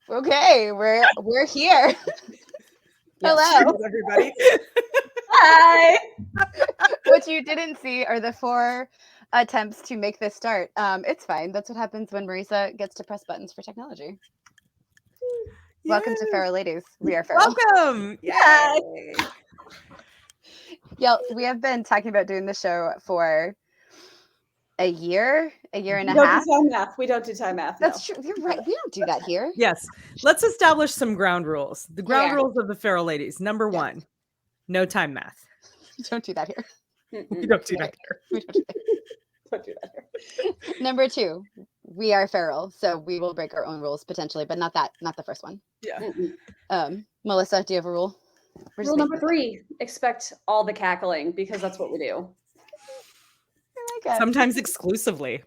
Okay, we're here. Yes, Hello, cheers, everybody. Hi. What you didn't see are the 4 attempts to make this start. It's fine. That's what happens when Marisa gets to press buttons for technology. Welcome to Feral Ladies. We are feral. Welcome. Hi. Yay. Yeah, we have been talking about doing the show for a year and a We half. We don't do time math. That's no. true. You're right. We don't do that here. Yes. Let's establish some ground rules. The ground Yeah. rules of the Feral Ladies. Number 1, no time math. Don't do that here. We don't do that here. We don't do that. Don't do that here. Number 2, we are feral, so we will break our own rules potentially, but not the first one. Yeah. Melissa, do you have a rule? Rule number 3: expect all the cackling because that's what we do. I like it. Sometimes exclusively.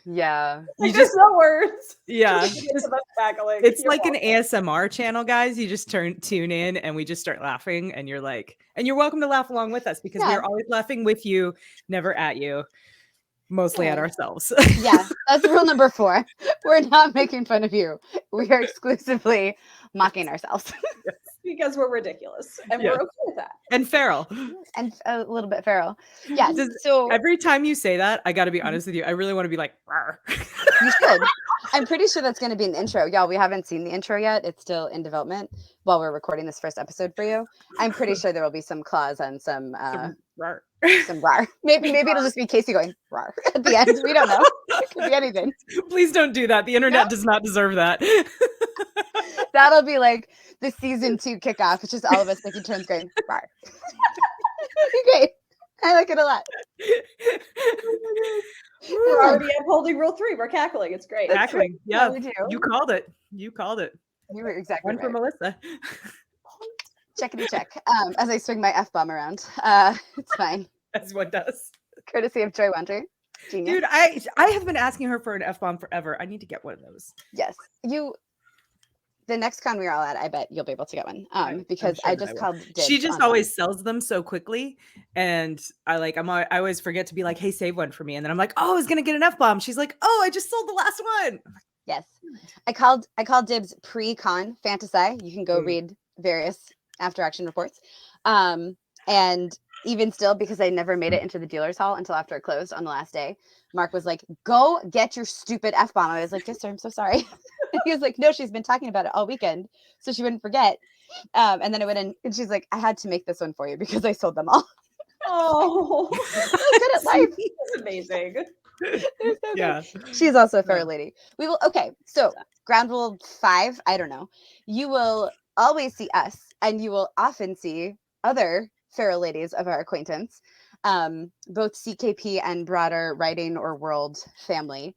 Yeah. You There's just no words. yeah. It's about cackling. It's You're like an welcome. ASMR channel, guys. You just tune in and we just start laughing and you're like, and you're welcome to laugh along with us because we Yeah. are always laughing with you, never at you, mostly at Yeah. ourselves. Yeah, that's rule number 4. We're not making fun of you. We are exclusively mocking ourselves. Because we're ridiculous and Yeah. we're okay with that. And feral. And a little bit feral. Yes. Does- So Every time you say that, I got to be honest with you. I really want to be like, "Rawr." you should. I'm pretty sure that's going to be an intro. Y'all, we haven't seen the intro yet. It's still in development while we're recording this first episode for you. I'm pretty sure there will be some claws and some Rawr. rar. Maybe it'll just be Kacey going rar at the end. We don't know. It could be anything. Please don't do that. The internet does not deserve that. That'll be like the season 2 kickoff. It's just all of us taking turns going rar. Great. I like it a lot. We're already upholding rule 3. We're cackling. It's great. Cackling. Yeah, Yeah, we do. you called it. You called it. You were exactly One for right. Melissa. Checkity check. As I swing my F-bomb around. It's fine. That's what does. Courtesy of Joy Wonder. Genius. Dude, I have been asking her for an F-bomb forever. I need to get one of those. Yes. The next con we're all at, I bet you'll be able to get one. Because sure I that I just will. called She dibs just on always sells them so quickly, and I always forget to be like, hey, save one for me, and then I'm like, oh, I was gonna get an F-bomb. She's like, oh, I just sold the last one. Yes. I called dibs pre-con Fantasy. You can go read various after action reports. And even still, because I never made it into the dealer's hall until after it closed on the last day, Mark was like, go get your stupid F-bomb. I was like, yes, sir, I'm so sorry. And he was like, no, she's been talking about it all weekend, so she wouldn't forget. And then I went in and she's like, I had to make this one for you because I sold them all. Oh, So good at life. that's amazing. They're so good. Yeah. She's also a feral lady. We will, okay, so ground rule 5, I don't know. You will always see us, and you will often see other feral ladies of our acquaintance, both CKP and broader writing or world family,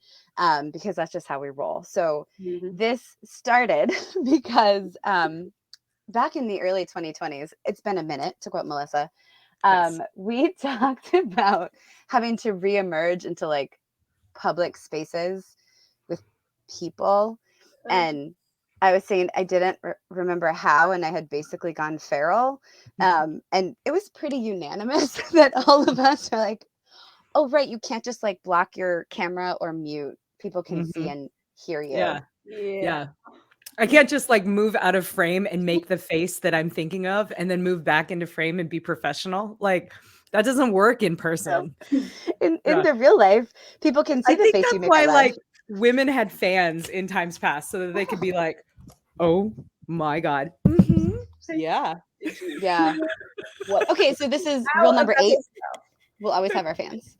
because that's just how we roll. So this started because back in the early 2020s, it's been a minute, to quote Melissa, Yes. we talked about having to reemerge into like public spaces with people. And I was saying I didn't remember how, and I had basically gone feral. And it was pretty unanimous that all of us are like, oh, right, you can't just like block your camera or mute. People can see and hear you. Yeah. I can't just like move out of frame and make the face that I'm thinking of and then move back into frame and be professional. Like that doesn't work in person. In the real life, people can see I the think face that's you make. why like women had fans in times past so that they could be like, oh my God. Yeah. Yeah. What? Okay, so this is rule number 8. We'll always have our fans.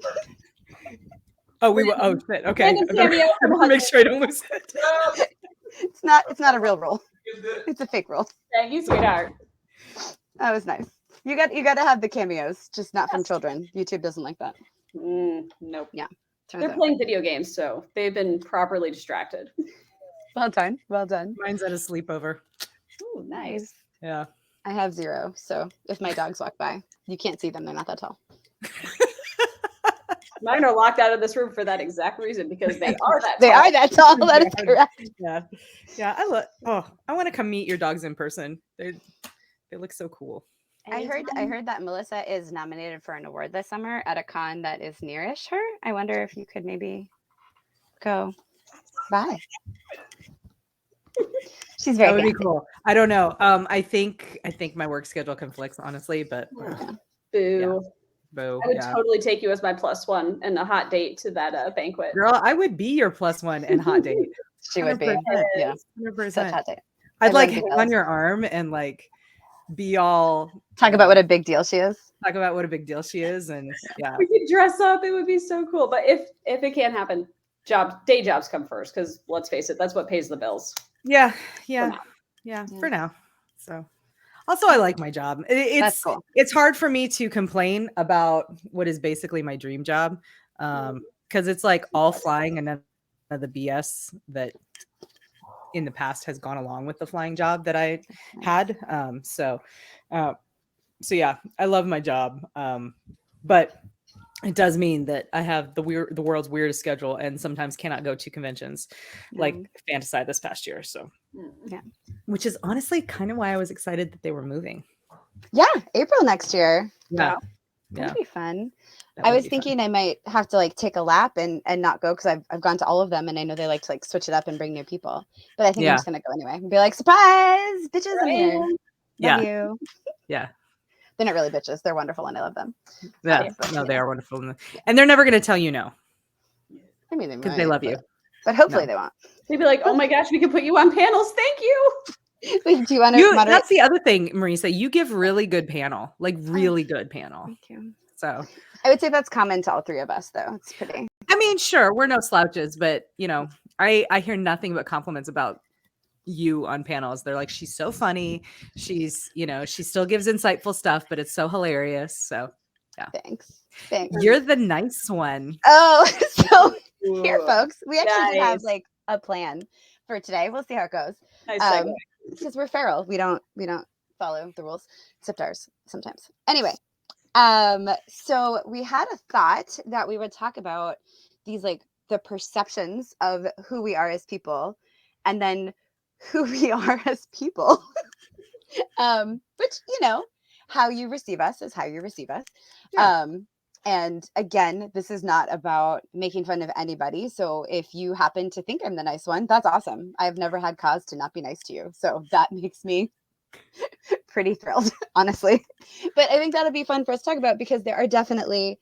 Oh, we will. Oh, shit. Okay. Random cameo I from better make sure I don't lose it. It's not a real rule. It's a fake rule. Thank you, sweetheart. That was nice. You got to have the cameos, just not from children. YouTube doesn't like that. Nope. Yeah. They're playing video games, so they've been properly distracted. Well done. Well done. Mine's at a sleepover. Oh, nice. Yeah. I have 0, so if my dogs walk by, you can't see them. They're not that tall. Mine are locked out of this room for that exact reason because they are that They tall. are that tall. That is correct. Yeah. Yeah. I want to come meet your dogs in person. They look so cool. I heard that Melissa is nominated for an award this summer at a con that is nearish her. I wonder if you could maybe go by. She's very That would be fancy. cool. I don't know. I think my work schedule conflicts, honestly, but Boo. boo. I would Yeah. totally take you as my +1 and a hot date to that banquet. Girl, I would be your +1 and hot date. She would be. 100%. Yeah. 100%. Such hot date. I'd like Everyone hang be on your arm and like be all Talk about what a big deal she is. talk about what a big deal she is, and yeah. We could dress up. It would be so cool. But if it can't happen, day jobs come first, because let's face it, that's what pays the bills. Yeah. Yeah. For now. So also, I like my job. That's cool. It's hard for me to complain about what is basically my dream job, because it's like all flying and none of the BS that in the past has gone along with the flying job that I had. So yeah, I love my job, but it does mean that I have the world's weirdest schedule and sometimes cannot go to conventions like Fantasy this past year. So yeah, which is honestly kind of why I was excited that they were moving. Yeah, April next year. Yeah. That'd be fun. I was thinking I might have to like take a lap and not go, because I've gone to all of them and I know they like to like switch it up and bring new people. But I think I'm just gonna go anyway and be like, surprise, bitches, I'm here. Love you. Yeah. They're not really bitches. They're wonderful and I love them. Yeah. No, they are wonderful. And they're never gonna tell you no. I mean, because they love you. But hopefully they won't. They'd be like, oh my gosh, we can put you on panels. Thank you. Wait, do you want to moderate? That's the other thing, Marisa. You give really good panel, like really good panel. Thank you. So I would say that's common to all three of us, though. It's pretty. I mean, sure, we're no slouches, but you know, I hear nothing but compliments about you on panels. They're like, she's so funny. She's, she still gives insightful stuff, but it's so hilarious. So yeah. Thanks. You're the nice one. Oh, so here, folks, we actually did have like a plan for today. We'll see how it goes. Nice because we're feral. We don't follow the rules, except ours sometimes. Anyway, so we had a thought that we would talk about these like the perceptions of who we are as people, and then who we are as people. Which how you receive us is how you receive us. Yeah. And again, this is not about making fun of anybody. So if you happen to think I'm the nice one, that's awesome. I've never had cause to not be nice to you. So that makes me pretty thrilled, honestly. But I think that'll be fun for us to talk about, because there are definitely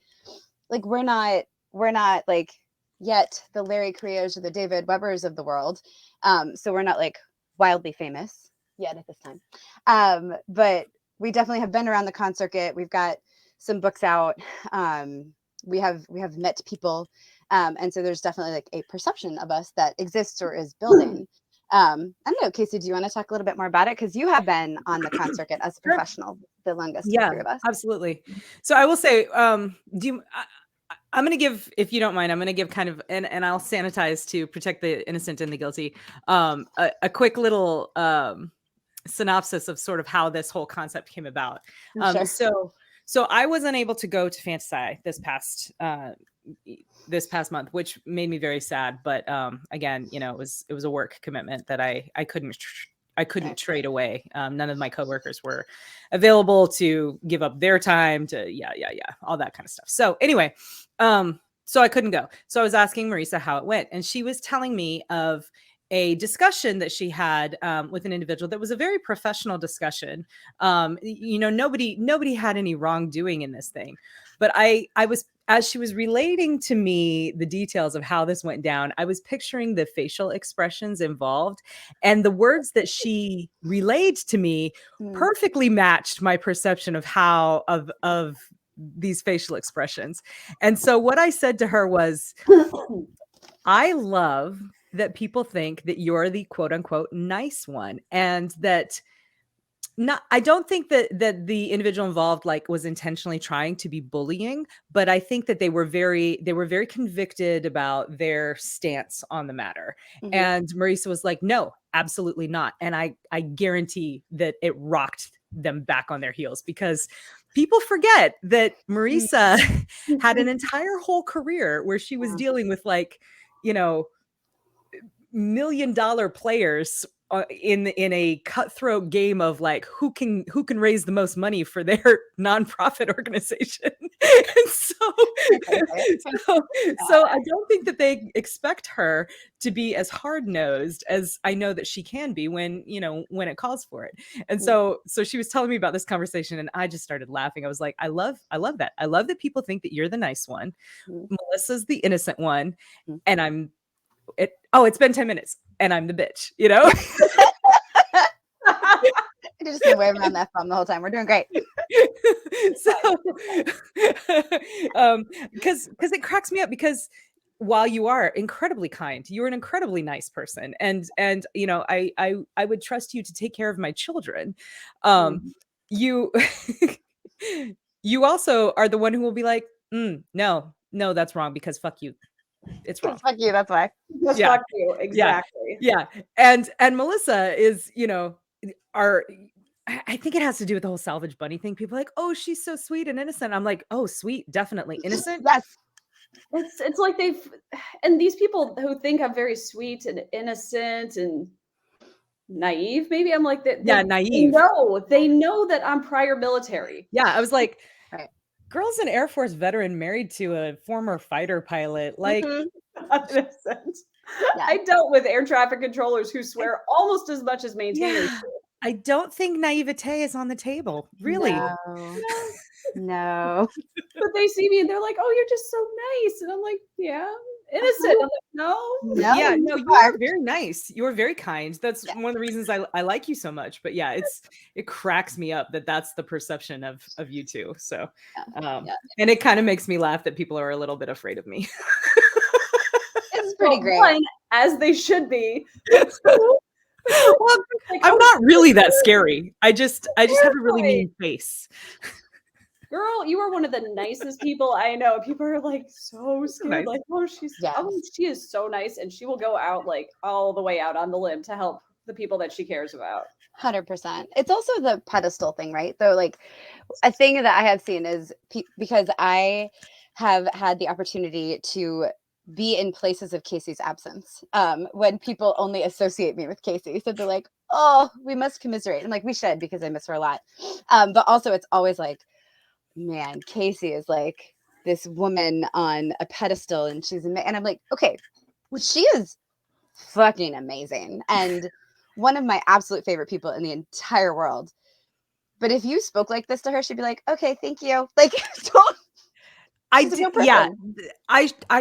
like, we're not like yet the Larry Creos or the David Webbers of the world. So we're not like wildly famous yet at this time. But we definitely have been around the con circuit. We've got some books out. We have met people. And so there's definitely like a perception of us that exists or is building. I don't know, Kacey, do you want to talk a little bit more about it? Because you have been on the con circuit as a professional the longest of the three of us. Absolutely. So I will say, I'm going to give, if you don't mind, I'm going to give kind of, and I'll sanitize to protect the innocent and the guilty, a quick little synopsis of sort of how this whole concept came about. Sure. So I was unable to go to Fantasy this past month, which made me very sad. But again, it was a work commitment that I couldn't trade away. None of my coworkers were available to give up their time to all that kind of stuff. So anyway, so I couldn't go. So I was asking Marisa how it went, and she was telling me of a discussion that she had with an individual that was a very professional discussion. Nobody had any wrongdoing in this thing, but I was, as she was relating to me the details of how this went down, I was picturing the facial expressions involved, and the words that she relayed to me perfectly matched my perception of how of these facial expressions. And so what I said to her was, I love that people think that you're the quote unquote nice one, and that I don't think that the individual involved like was intentionally trying to be bullying, but I think that they were very convicted about their stance on the matter. Mm-hmm. And Marisa was like, no, absolutely not. And I guarantee that it rocked them back on their heels, because people forget that Marisa had an entire whole career where she was dealing with like, $1 million players in a cutthroat game of like who can raise the most money for their nonprofit organization. And so I don't think that they expect her to be as hard-nosed as I know that she can be when it calls for it. And so she was telling me about this conversation, and I just started laughing. I was like, I love that. I love that people think that you're the nice one. Melissa's the innocent one, and it's been 10 minutes and I'm the bitch, I just been waving around that phone the whole time. We're doing great. So, because it cracks me up, because while you are incredibly kind, you're an incredibly nice person, and I would trust you to take care of my children. You you also are the one who will be like, no, that's wrong, because fuck you. It's wrong. Fuck you. That's why. Just fuck you. Exactly. Yeah. And Melissa is, I think it has to do with the whole Salvage Bunny thing. People are like, oh, she's so sweet and innocent. I'm like, oh, sweet, definitely innocent. Yes. It's like and these people who think I'm very sweet and innocent and naive, maybe I'm like that. Naive. They know that I'm prior military. Yeah, I was like, girl's an Air Force veteran married to a former fighter pilot. Like, innocent. I dealt with air traffic controllers who swear almost as much as maintainers. Yeah. I don't think naivete is on the table, really. No. But they see me and they're like, oh, you're just so nice. And I'm like, yeah, innocent. I'm like, no. Yeah, no, you are very nice. You're very kind. That's one of the reasons I like you so much. But yeah, it cracks me up that that's the perception of you two. So, and it kind of makes me laugh that people are a little bit afraid of me. It's pretty great. As they should be. Well, I'm not really that scary. I just have a really mean face. Girl, you are one of the nicest people I know. People are like so scared. Nice. Like, oh, she is so nice, and she will go out like all the way out on the limb to help the people that she cares about. 100%. It's also the pedestal thing, right? Though, like, a thing that I have seen is because I have had the opportunity to be in places of Kacey's absence, when people only associate me with Kacey. So they're like, oh, we must commiserate. I'm like, we should, because I miss her a lot. But also it's always like, man, Kacey is like this woman on a pedestal, and she's and I'm like, okay, well, she is fucking amazing and one of my absolute favorite people in the entire world. But if you spoke like this to her, she'd be like, okay, thank you. Like, don't. I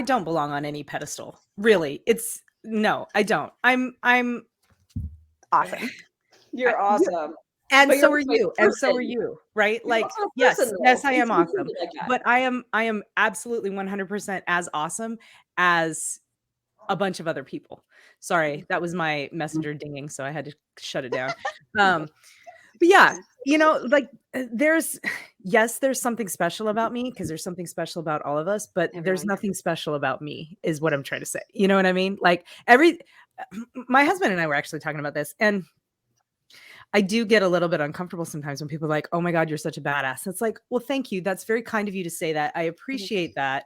don't belong on any pedestal. Really. No, I don't. I'm awesome. You're awesome. And so are you. And so are you. Right? Like, yes, I am awesome. But I am absolutely 100% as awesome as a bunch of other people. Sorry, that was my messenger dinging, so I had to shut it down. But yeah, like there's something special about me, because there's something special about all of us, but there's nothing special about me, is what I'm trying to say. You know what I mean? Like my husband and I were actually talking about this, and I do get a little bit uncomfortable sometimes when people are like, oh my God, you're such a badass. It's like, well, thank you. That's very kind of you to say that. I appreciate that.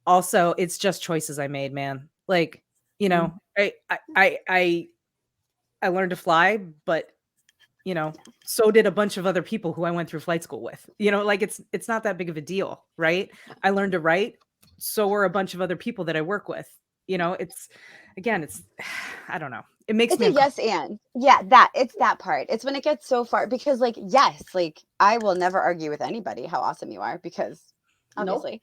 Also, it's just choices I made, man. Like, I learned to fly, but so did a bunch of other people who I went through flight school with. Like it's not that big of a deal, right? I learned to write, so were a bunch of other people that I work with. It's I don't know. It makes me yes and it's that part. It's when it gets so far, because like, yes, like I will never argue with anybody how awesome you are, because obviously,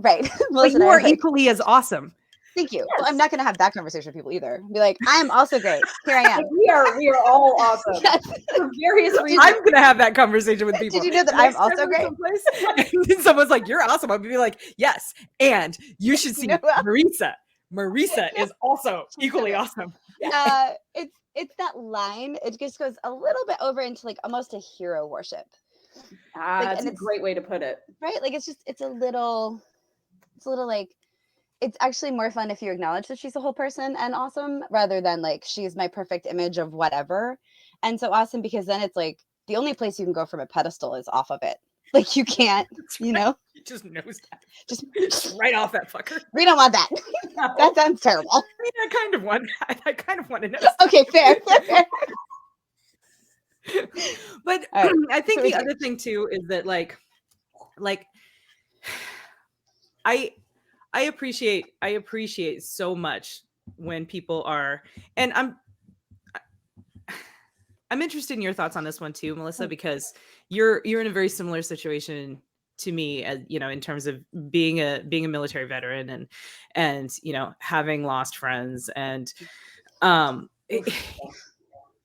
right. But you are equally as awesome. Thank you. Yes. Well, I'm not going to have that conversation with people either. Be like, I am also great. Here I am. We are all awesome. Yes. For various reasons. I'm going to have that conversation with people. Did you know that I'm also great? And someone's like, you're awesome. I'll be like, yes. And you should see Marisa. Marisa is also equally awesome. It's that line. It just goes a little bit over into like almost a hero worship. That's a great way to put it. Right? Like it's a little like, it's actually more fun if you acknowledge that she's a whole person and awesome, rather than like, she's my perfect image of whatever. And so awesome, because then it's like the only place you can go from a pedestal is off of it. Like you can't, you know, He just knows that. just Right off that fucker. we don't want that. No. That sounds terrible. I mean, I kind of want to know. Okay, fair. But All right, I think so the other thing too is that like I appreciate so much when people are, and I'm interested in your thoughts on this one too, Melissa, because you're in a very similar situation to me, as you know, in terms of being a military veteran and you know, having lost friends, and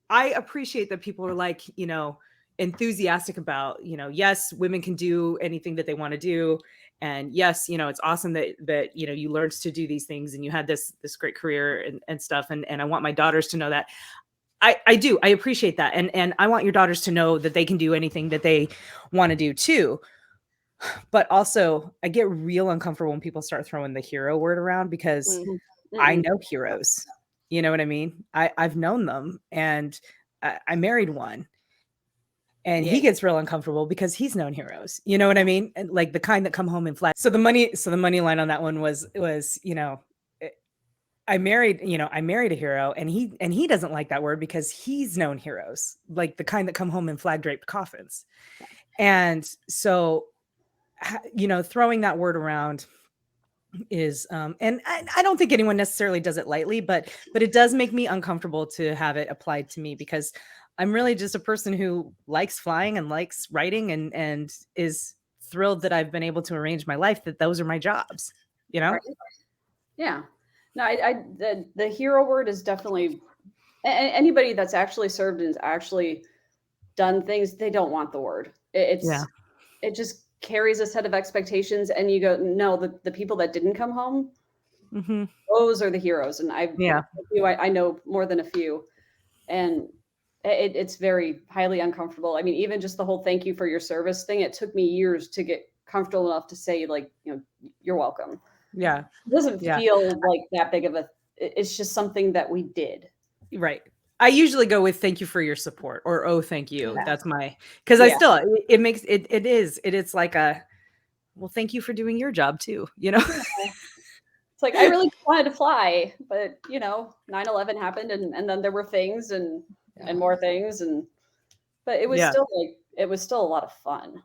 I appreciate that people are like, you know, enthusiastic about, you know, yes, women can do anything that they want to do, and yes, you know, it's awesome that you know, you learned to do these things and you had this great career and stuff, and I want my daughters to know that. I do. I appreciate that. And I want your daughters to know that they can do anything that they want to do too. But also, I get real uncomfortable when people start throwing the hero word around, because I know heroes. You know what I mean? I've known them, and I married one. And he gets real uncomfortable because he's known heroes. You know what I mean? And like the kind that come home and flag. So the money line on that one was, you know, I married a hero, and he doesn't like that word because he's known heroes, like the kind that come home in flag draped coffins. And so, you know, throwing that word around is, and I don't think anyone necessarily does it lightly, but it does make me uncomfortable to have it applied to me, because I'm really just a person who likes flying and likes writing and is thrilled that I've been able to arrange my life that those are my jobs, you know? Right. Yeah. No, the hero word is definitely anybody that's actually served and actually done things. They don't want the word. It just carries a set of expectations, and you go, no, the people that didn't come home, those are the heroes. And I know more than a few, and it's very highly uncomfortable. I mean, even just the whole thank you for your service thing, it took me years to get comfortable enough to say, like, you know, you're welcome. Yeah. It doesn't feel like that big of it's just something that we did. Right. I usually go with thank you for your support, or oh, thank you. Yeah. That's my, because I still, it makes it's like a, well, thank you for doing your job too, you know? It's like, I really wanted to fly, but you know, 9/11 happened, and then there were things and more things, but it was still like, it was still a lot of fun.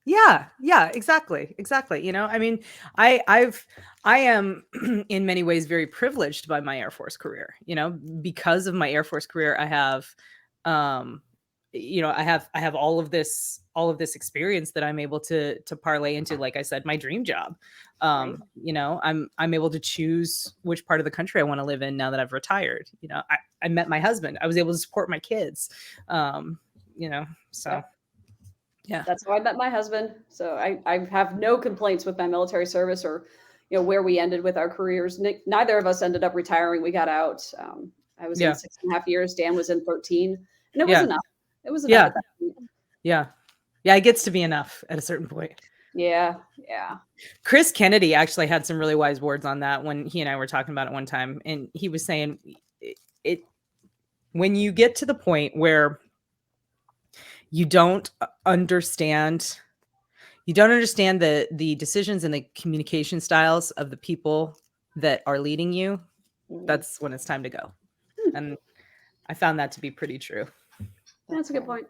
Yeah, exactly. You know, I mean, I am in many ways very privileged by my Air Force career, you know, because of my Air Force career, I have, you know, I have all of this experience that I'm able to parlay into, like I said, my dream job. You know, I'm able to choose which part of the country I want to live in now that I've retired. You know, I met my husband. I was able to support my kids. You know, so. Yeah, that's how I met my husband. So I have no complaints with my military service, or, you know, where we ended with our careers. Neither of us ended up retiring. We got out. I was in 6.5 years. Dan was in 13, and it was enough. It was enough. Yeah. It gets to be enough at a certain point. Yeah. Chris Kennedy actually had some really wise words on that when he and I were talking about it one time, and he was saying it when you get to the point where you don't understand the decisions and the communication styles of the people that are leading you, that's when it's time to go. And I found that to be pretty true. That's a good point.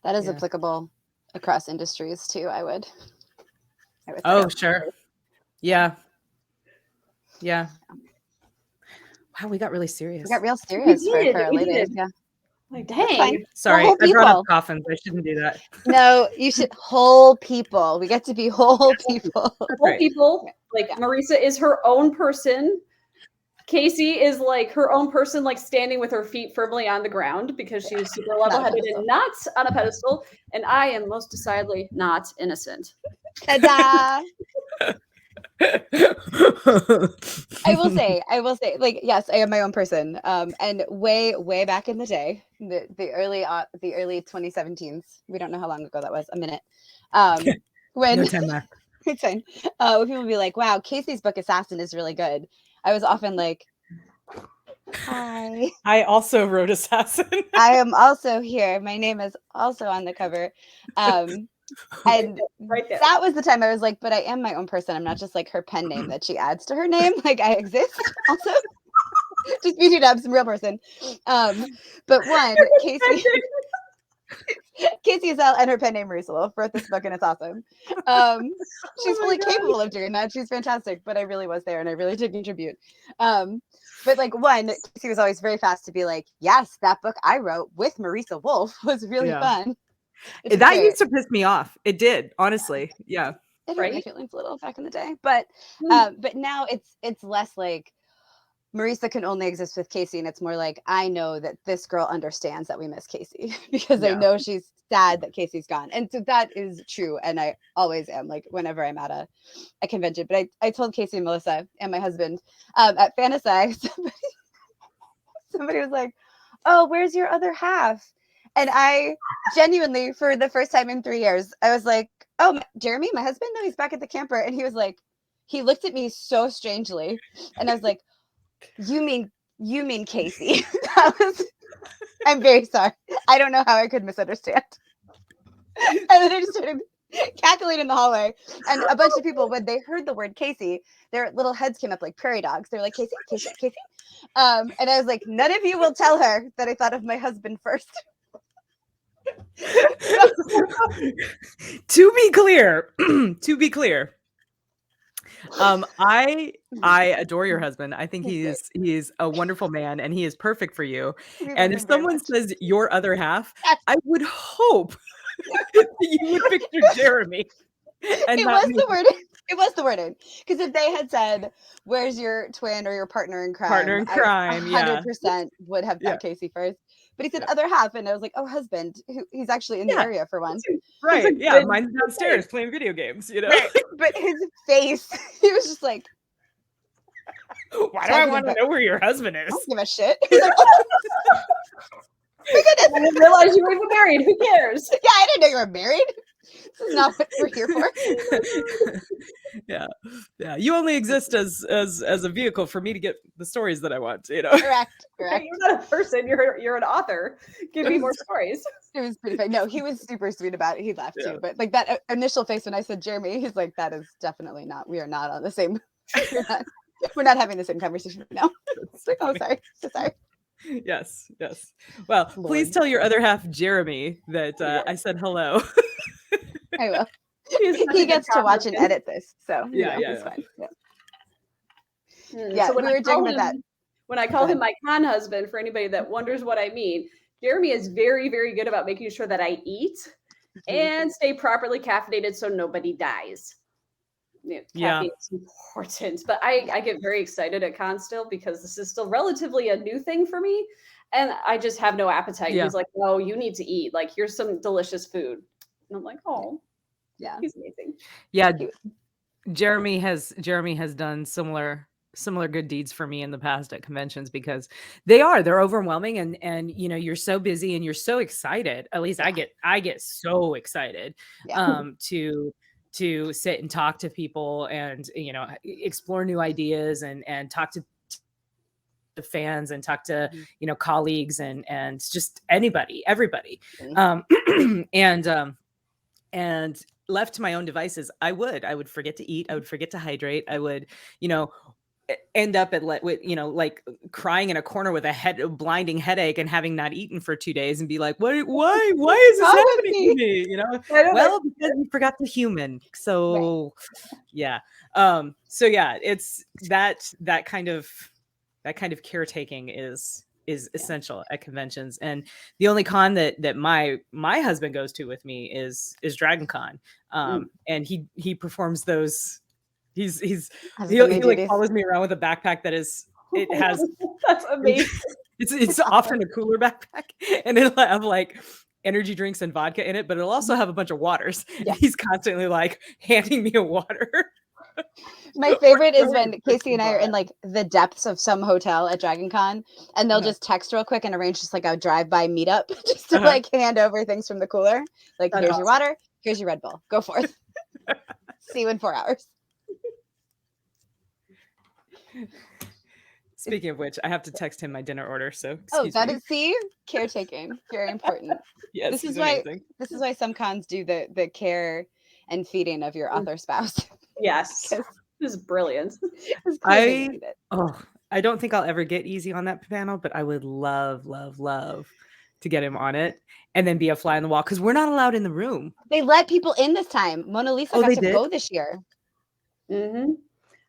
That is applicable across industries too, I would oh, sure. Yeah. Wow, we got really serious. We got real serious for our ladies. Yeah. Like, dang. Sorry, I brought up coffins. I shouldn't do that. No, you should. Whole people. We get to be whole people. Whole people. Like, Marisa is her own person. Kacey is like her own person, like standing with her feet firmly on the ground because she's super level-headed and not on a pedestal. And I am most decidedly not innocent. Ta-da! I will say, like, yes, I am my own person. And way back in the day, the early 2017s, we don't know how long ago that was, a minute. When no time left. It's fine. When people would be like, wow, Kacey's book Assassin is really good, I was often like, hi. I also wrote Assassin. I am also here. My name is also on the cover. And right there. that was the time I was like, but I am my own person. I'm not just like her pen name that she adds to her name. Like I exist also. Just BT dubs, I'm a real person. But one, Kacey Ezell and her pen name Marisa Wolf wrote this book, and it's awesome. She's fully capable of doing that. She's fantastic, but I really was there, and I really did contribute. But like one, Kacey was always very fast to be like, yes, that book I wrote with Marisa Wolf was really fun. That used to piss me off. It did, honestly. Yeah. It hurt my feelings a little back in the day, but now it's less like Marisa can only exist with Kacey, and it's more like I know that this girl understands that we miss Kacey because I know she's sad that Kacey's gone, and so that is true. And I always am, like whenever I'm at a convention. But I told Kacey and Melissa and my husband at Fantasy, somebody was like, "Oh, where's your other half?" And I genuinely, for the first time in 3 years, I was like, "Oh, Jeremy, my husband? No, he's back at the camper." And he was like, he looked at me so strangely, and I was like, You mean Kacey?" I'm very sorry. I don't know how I could misunderstand. And then I just started cackling in the hallway. And a bunch of people, when they heard the word Kacey, their little heads came up like prairie dogs. They're like, "Kacey, Kacey, Kacey." And I was like, none of you will tell her that I thought of my husband first. To be clear, I adore your husband. I think he's a wonderful man, and he is perfect for you. And if someone says your other half, I would hope that you would picture Jeremy. And it was the wording. Because if they had said, "Where's your twin or your partner in crime?" I 100% would have thought Kacey first. But he said other half, and I was like, "Oh, husband." He's actually in the area for one. Right. Yeah. Mine's downstairs playing video games, you know? Right. But his face, he was just like, "Why do I want to know where your husband is?" I don't give a shit. He's like, "Oh, my goodness. I didn't realize you were even married. Who cares?" Yeah, I didn't know you were married. This is not what we're here for. Yeah. You only exist as a vehicle for me to get the stories that I want, you know? Correct. You're not a person. You're an author. Give me more stories. It was pretty funny. No, he was super sweet about it. He laughed too. But like that initial face when I said Jeremy, he's like, "That is definitely not. We are not on the same. We're not having the same conversation right now." It's like, "Oh, sorry. So sorry." Yes. Well, please tell your other half, Jeremy, that I said hello. I will. He gets to watch and edit this, so it's fine. So we were joking about that. When I call him my con husband, for anybody that wonders what I mean, Jeremy is very, very good about making sure that I eat and stay properly caffeinated so nobody dies. Caffeine is important, but I get very excited at con still because this is still relatively a new thing for me, and I just have no appetite. He's like, "No, you need to eat. Like, here's some delicious food," and I'm like, "Oh, yeah, he's amazing." Yeah, Jeremy has done similar good deeds for me in the past at conventions because they're overwhelming, and you know, you're so busy and you're so excited. At least I get so excited to sit and talk to people and, you know, explore new ideas and talk to the fans and talk to, you know, colleagues and just everybody. And left to my own devices, I would forget to eat. I would forget to hydrate. I would, you know, end up you know, like crying in a corner with a blinding headache and having not eaten for 2 days and be like, why is this happening to me? You know, well, because you forgot the human. So it's that kind of caretaking is essential at conventions. And the only con that my husband goes to with me is Dragon Con. And he performs those. He like follows me around with a backpack it has that's amazing. It's often a cooler backpack, and it'll have like energy drinks and vodka in it, but it'll also have a bunch of waters. Yeah. He's constantly like handing me a water. My favorite is when Kacey and I are in like the depths of some hotel at Dragon Con, and they'll just text real quick and arrange just like a drive-by meetup just to like hand over things from the cooler. Like, here's your water, here's your Red Bull. Go forth. See you in 4 hours. Speaking of which, I have to text him my dinner order. So Oh, excuse me. see, caretaking, very important. Yes, This he's is why. amazing. This is why some cons do the care and feeding of your author spouse. Yes, this is brilliant. I don't think I'll ever get Easy on that panel, but I would love to get him on it and then be a fly on the wall because we're not allowed in the room. They let people in this time. Mona Lisa got to go this year. Mm-hmm.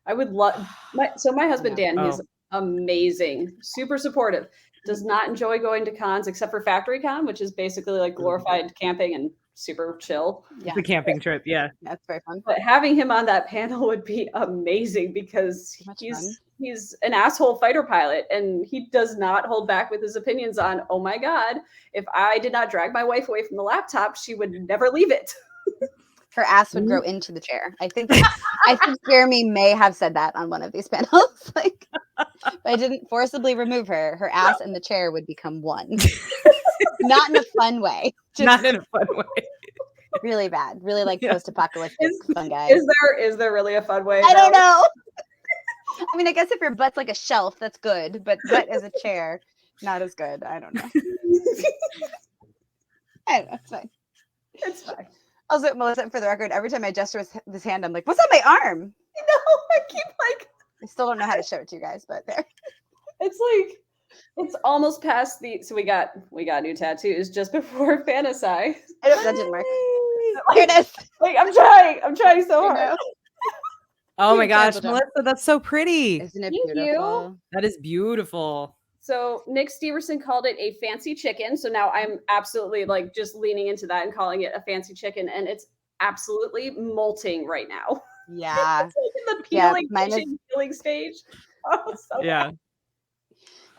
I would love my husband Dan, he's amazing, super supportive. Does not enjoy going to cons except for Factory Con, which is basically like glorified camping and super chill. Yeah, the camping trip. Yeah, that's very fun. But having him on that panel would be amazing because he's an asshole fighter pilot and he does not hold back with his opinions on, oh my God, if I did not drag my wife away from the laptop, she would never leave it. Her ass would grow into the chair. I think Jeremy may have said that on one of these panels. Like, if I didn't forcibly remove her ass and the chair would become one. Not in a fun way. Not in a fun way. Really bad. Really like post-apocalyptic fungi. Is there really a fun way? I don't know. I mean, I guess if your butt's like a shelf, that's good. But butt as a chair, not as good. I don't know. I don't know. It's fine. It's fine. Also, Melissa, for the record, every time I gesture with this hand, I'm like, what's on my arm? You know, I keep like... I still don't know how to show it to you guys, but there. It's like, it's almost past the... So we got new tattoos just before Fantasy. That didn't work. Here it is. Like, I'm trying so hard. Oh my gosh, Melissa, that's so pretty. Isn't it beautiful? That is beautiful. So Nick Steverson called it a fancy chicken. So now I'm absolutely like just leaning into that and calling it a fancy chicken. And it's absolutely molting right now. Yeah. It's like in the peeling stage. Oh, so yeah.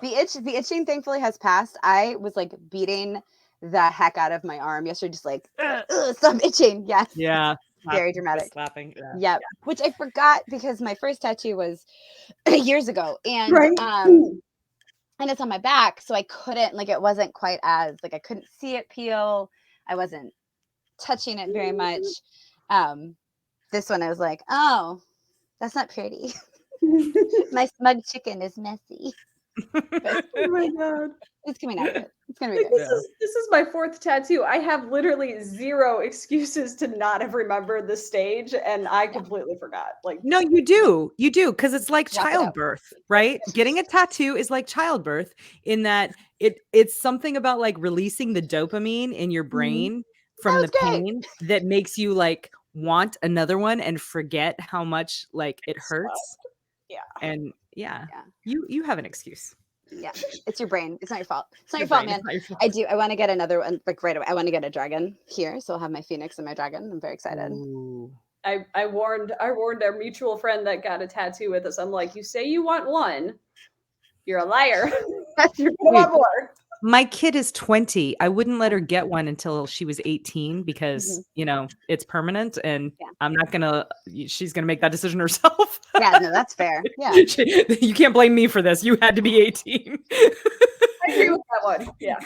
Bad. The itching thankfully has passed. I was like beating the heck out of my arm yesterday, just like, stop itching. Yes. Yeah. Very dramatic. Slapping. Yeah. Which I forgot because my first tattoo was years ago. And and it's on my back, so I couldn't, like, it wasn't quite as, like, I couldn't see it peel. I wasn't touching it very much. This one, I was like, oh, that's not pretty. My smug chicken is messy. But, oh my God. It's coming out of it. It's going to be good. This is my fourth tattoo. I have literally zero excuses to not have remembered the stage, and I completely forgot. Like, no, you do, because it's like childbirth, right? Getting a tattoo is like childbirth in that it's something about like releasing the dopamine in your brain from the pain that makes you like want another one and forget how much like it hurts. Yeah. And you have an excuse. Yeah, it's your brain. It's not your fault. It's not your fault, man. I want to get another one like right away. I want to get a dragon here, so I'll have my phoenix and my dragon. I'm very excited. Ooh. I warned our mutual friend that got a tattoo with us. I'm like, you say you want one, you're a liar. You're gonna want more. My kid is 20. I wouldn't let her get one until she was 18 because, you know, it's permanent and I'm not going to, she's going to make that decision herself. Yeah, no, that's fair. Yeah. You can't blame me for this. You had to be 18. I agree with that one. Yeah.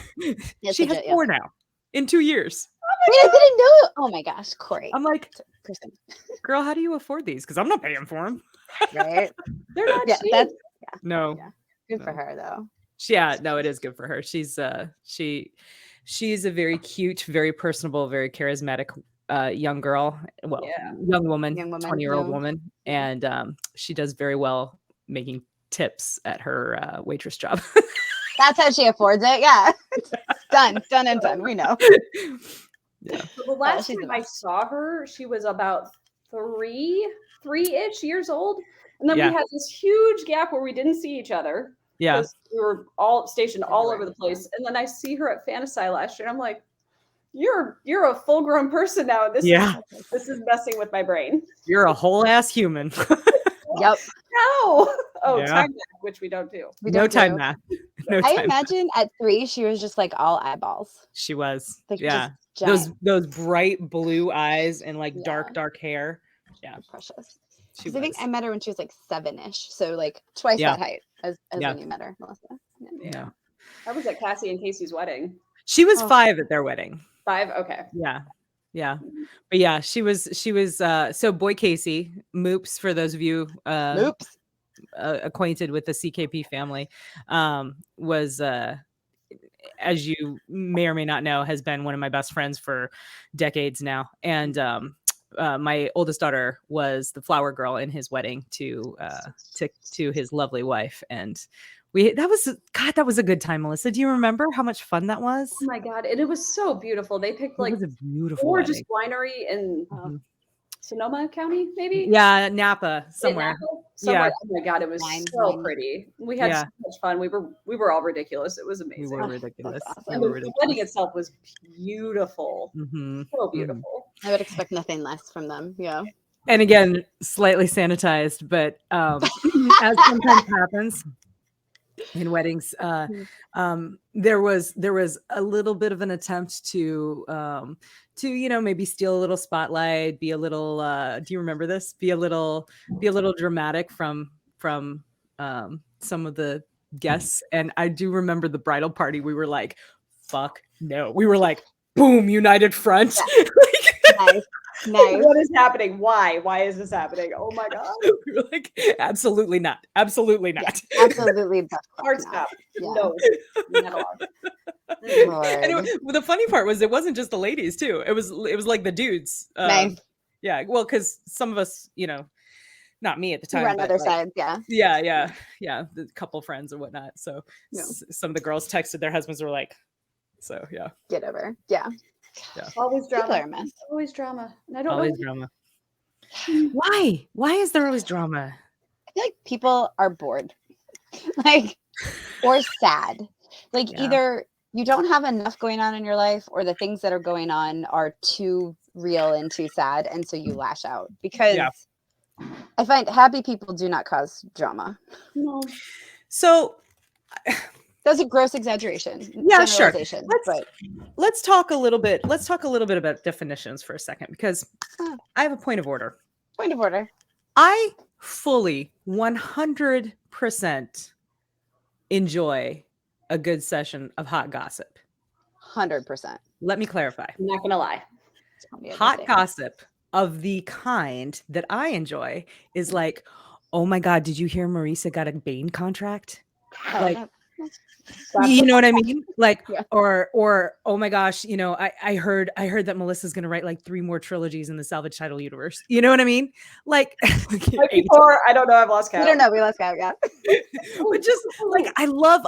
She has 4 now in 2 years. Wait, I didn't know. Oh my gosh, Corey. I'm like, girl, how do you afford these? Because I'm not paying for them. Right. They're not cheap. No. Yeah. Good for her though. Yeah, no, it is good for her. She's she's a very cute, very personable, very charismatic young girl. Well, young woman, 20-year-old woman. And she does very well making tips at her waitress job. That's how she affords it. Yeah. Done and done. We know. Yeah. The last time I saw her, she was about three-ish years old. And then we had this huge gap where we didn't see each other. Yeah. We were all stationed all over the place. And then I see her at Fantasy last year. And I'm like, you're a full-grown person now. This is messing with my brain. You're a whole ass human. Yep. No. Oh, time math, which we don't do. No time math. I imagine at 3 she was just like all eyeballs. She was. Like, those bright blue eyes and like dark hair. Yeah. Precious. I think I met her when she was like 7-ish. So like twice that height as when you met her, Melissa. Yeah. I was at Cassie and Casey's wedding. She was 5 at their wedding. 5? Okay. Yeah. Yeah. But yeah, she was so boy Casey, Moops for those of you Moops. acquainted with the CKP family, was as you may or may not know, has been one of my best friends for decades now. And my oldest daughter was the flower girl in his wedding to his lovely wife. And that was a good time, Melissa. Do you remember how much fun that was? Oh my God. And it was so beautiful. They picked like it was a beautiful gorgeous wedding. winery in Sonoma County, maybe? Yeah, Napa, somewhere. Somewhere. Yeah. Oh my God, it was so pretty. We had so much fun. We were all ridiculous. It was amazing. We were ridiculous. Awesome. The wedding itself was beautiful. So beautiful. I would expect nothing less from them. Yeah. And again, slightly sanitized, but as sometimes happens in weddings, there was a little bit of an attempt to maybe steal a little spotlight, be a little do you remember this? Be a little dramatic from some of the guests. And I do remember the bridal party, we were like, fuck no. We were like, boom, united front. Nice. What is happening? Why is this happening? Oh my God. We were like, absolutely not. Absolutely not. Yeah, absolutely. Hard stop. Yeah. No, not allowed. And the funny part was it wasn't just the ladies too. It was like the dudes. Nice. Yeah. Well, because some of us, not me at the time. We're on other sides. Yeah. Yeah. The couple friends and whatnot. So some of the girls texted their husbands, were like, so yeah. Get over. Yeah. Yeah. Always drama. People are a mess. Always drama. And I don't always drama. Why? Why is there always drama? I feel like people are bored, or sad. Either you don't have enough going on in your life, or the things that are going on are too real and too sad, and so you lash out. Because I find happy people do not cause drama. No. So that's a gross exaggeration. Yeah, sure. Let's talk a little bit. Let's talk a little bit about definitions for a second, because I have a point of order. Point of order. I fully 100% enjoy a good session of hot gossip. 100%. Let me clarify. I'm not gonna lie. Hot gossip of the kind that I enjoy is like, oh my God, did you hear Marisa got a Bain contract? You know what I mean? Or oh my gosh, I heard that Melissa's gonna write like 3 more trilogies in the Salvage Title universe. You know what I mean? Like before, I don't know, I've lost count. We don't know, we lost count, yeah. But just like I love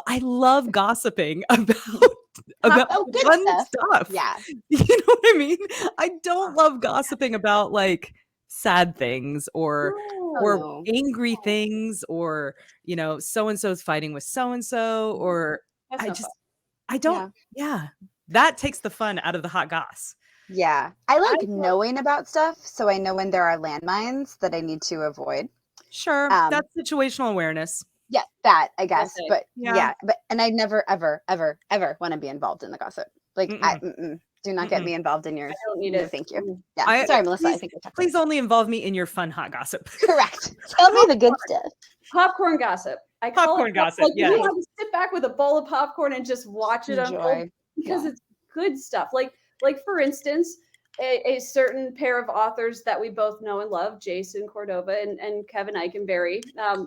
gossiping about fun stuff. Yeah. You know what I mean? I don't love gossiping about like sad things or angry things, or so-and-so's fighting with so-and-so, or that takes the fun out of the hot goss. Yeah. I like knowing about stuff, so I know when there are landmines that I need to avoid. Sure. That's situational awareness. Yeah, that I guess. But and I never ever want to be involved in the gossip. Do not get me involved in yours. I don't need it. Thank you. Yeah. Sorry, Melissa. I think please only involve me in your fun hot gossip. Correct. Tell me the good stuff. Popcorn gossip. I call popcorn it gossip. You have to sit back with a bowl of popcorn and just watch it unfold, because it's good stuff. Like for instance, a certain pair of authors that we both know and love, Jason Cordova and Kevin Eikenberry,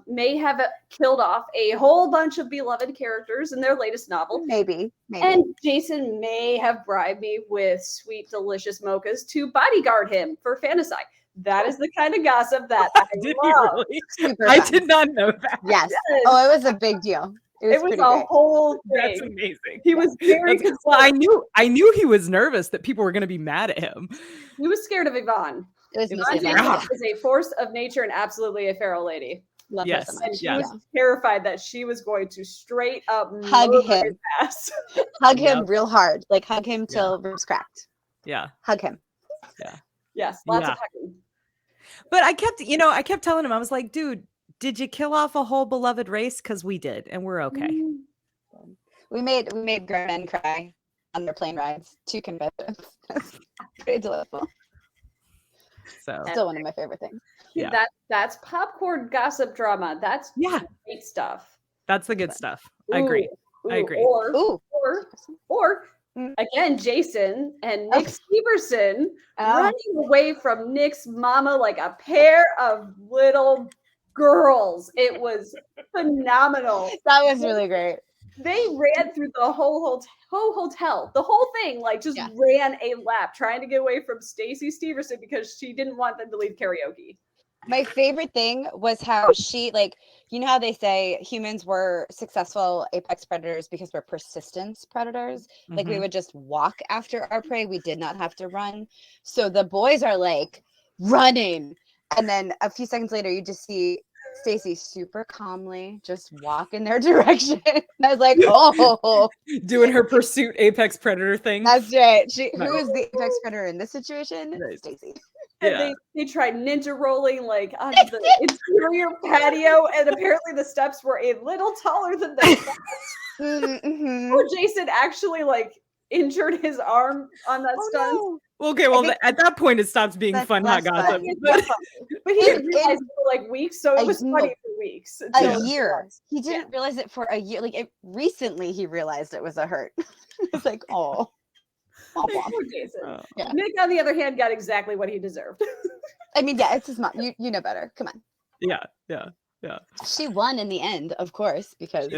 may have killed off a whole bunch of beloved characters in their latest novel. Maybe. And Jason may have bribed me with sweet, delicious mochas to bodyguard him for fantasy. That is the kind of gossip that I love. Really? I did not know that. Yes. Oh, it was a big deal. It was a whole thing. That's amazing. He was very concerned. Well, I knew he was nervous that people were going to be mad at him. He was scared of Yvonne. Yvonne is a force of nature and absolutely a feral lady. Love her so much. And she was terrified that she was going to straight up hug him. His ass. Hug him real hard. Like hug him till ribs cracked. Yeah. Hug him. Yeah. Yes. Lots of hugging. But I kept telling him, I was like, dude, did you kill off a whole beloved race? Because we did, and we're okay. We made grown men cry on their plane rides. 2 confessions. Pretty delightful. So still one of my favorite things. Yeah. That's popcorn gossip drama. That's great stuff. That's the good stuff. I agree. Or again, Jason and Nick Steverson running away from Nick's mama like a pair of little girls. It was phenomenal. That was really great. They ran through the whole hotel, the whole thing, like just ran a lap trying to get away from Stacey Steverson because she didn't want them to leave karaoke. My favorite thing was how she, like, you know how they say humans were successful apex predators because we're persistence predators? Like, we would just walk after our prey. We did not have to run. So the boys are like running. And then a few seconds later, you just see Stacey super calmly just walk in their direction. And I was like, oh. Doing her pursuit apex predator thing. That's right. Who is the apex predator in this situation? Right. Stacey. And they tried ninja rolling like on the interior patio, and apparently the steps were a little taller than they thought. Or Jason actually like injured his arm on that stunt. No. Okay, well, at that point, it stops being fun hot gossip. But he didn't realize it for like weeks, so it was funny for weeks. A year. He didn't realize it for a year. Like, recently, he realized it was a hurt. It's like, oh. Jason. Nick, on the other hand, got exactly what he deserved. I mean, it's his mom. You know better. Come on. Yeah. She won in the end, of course, because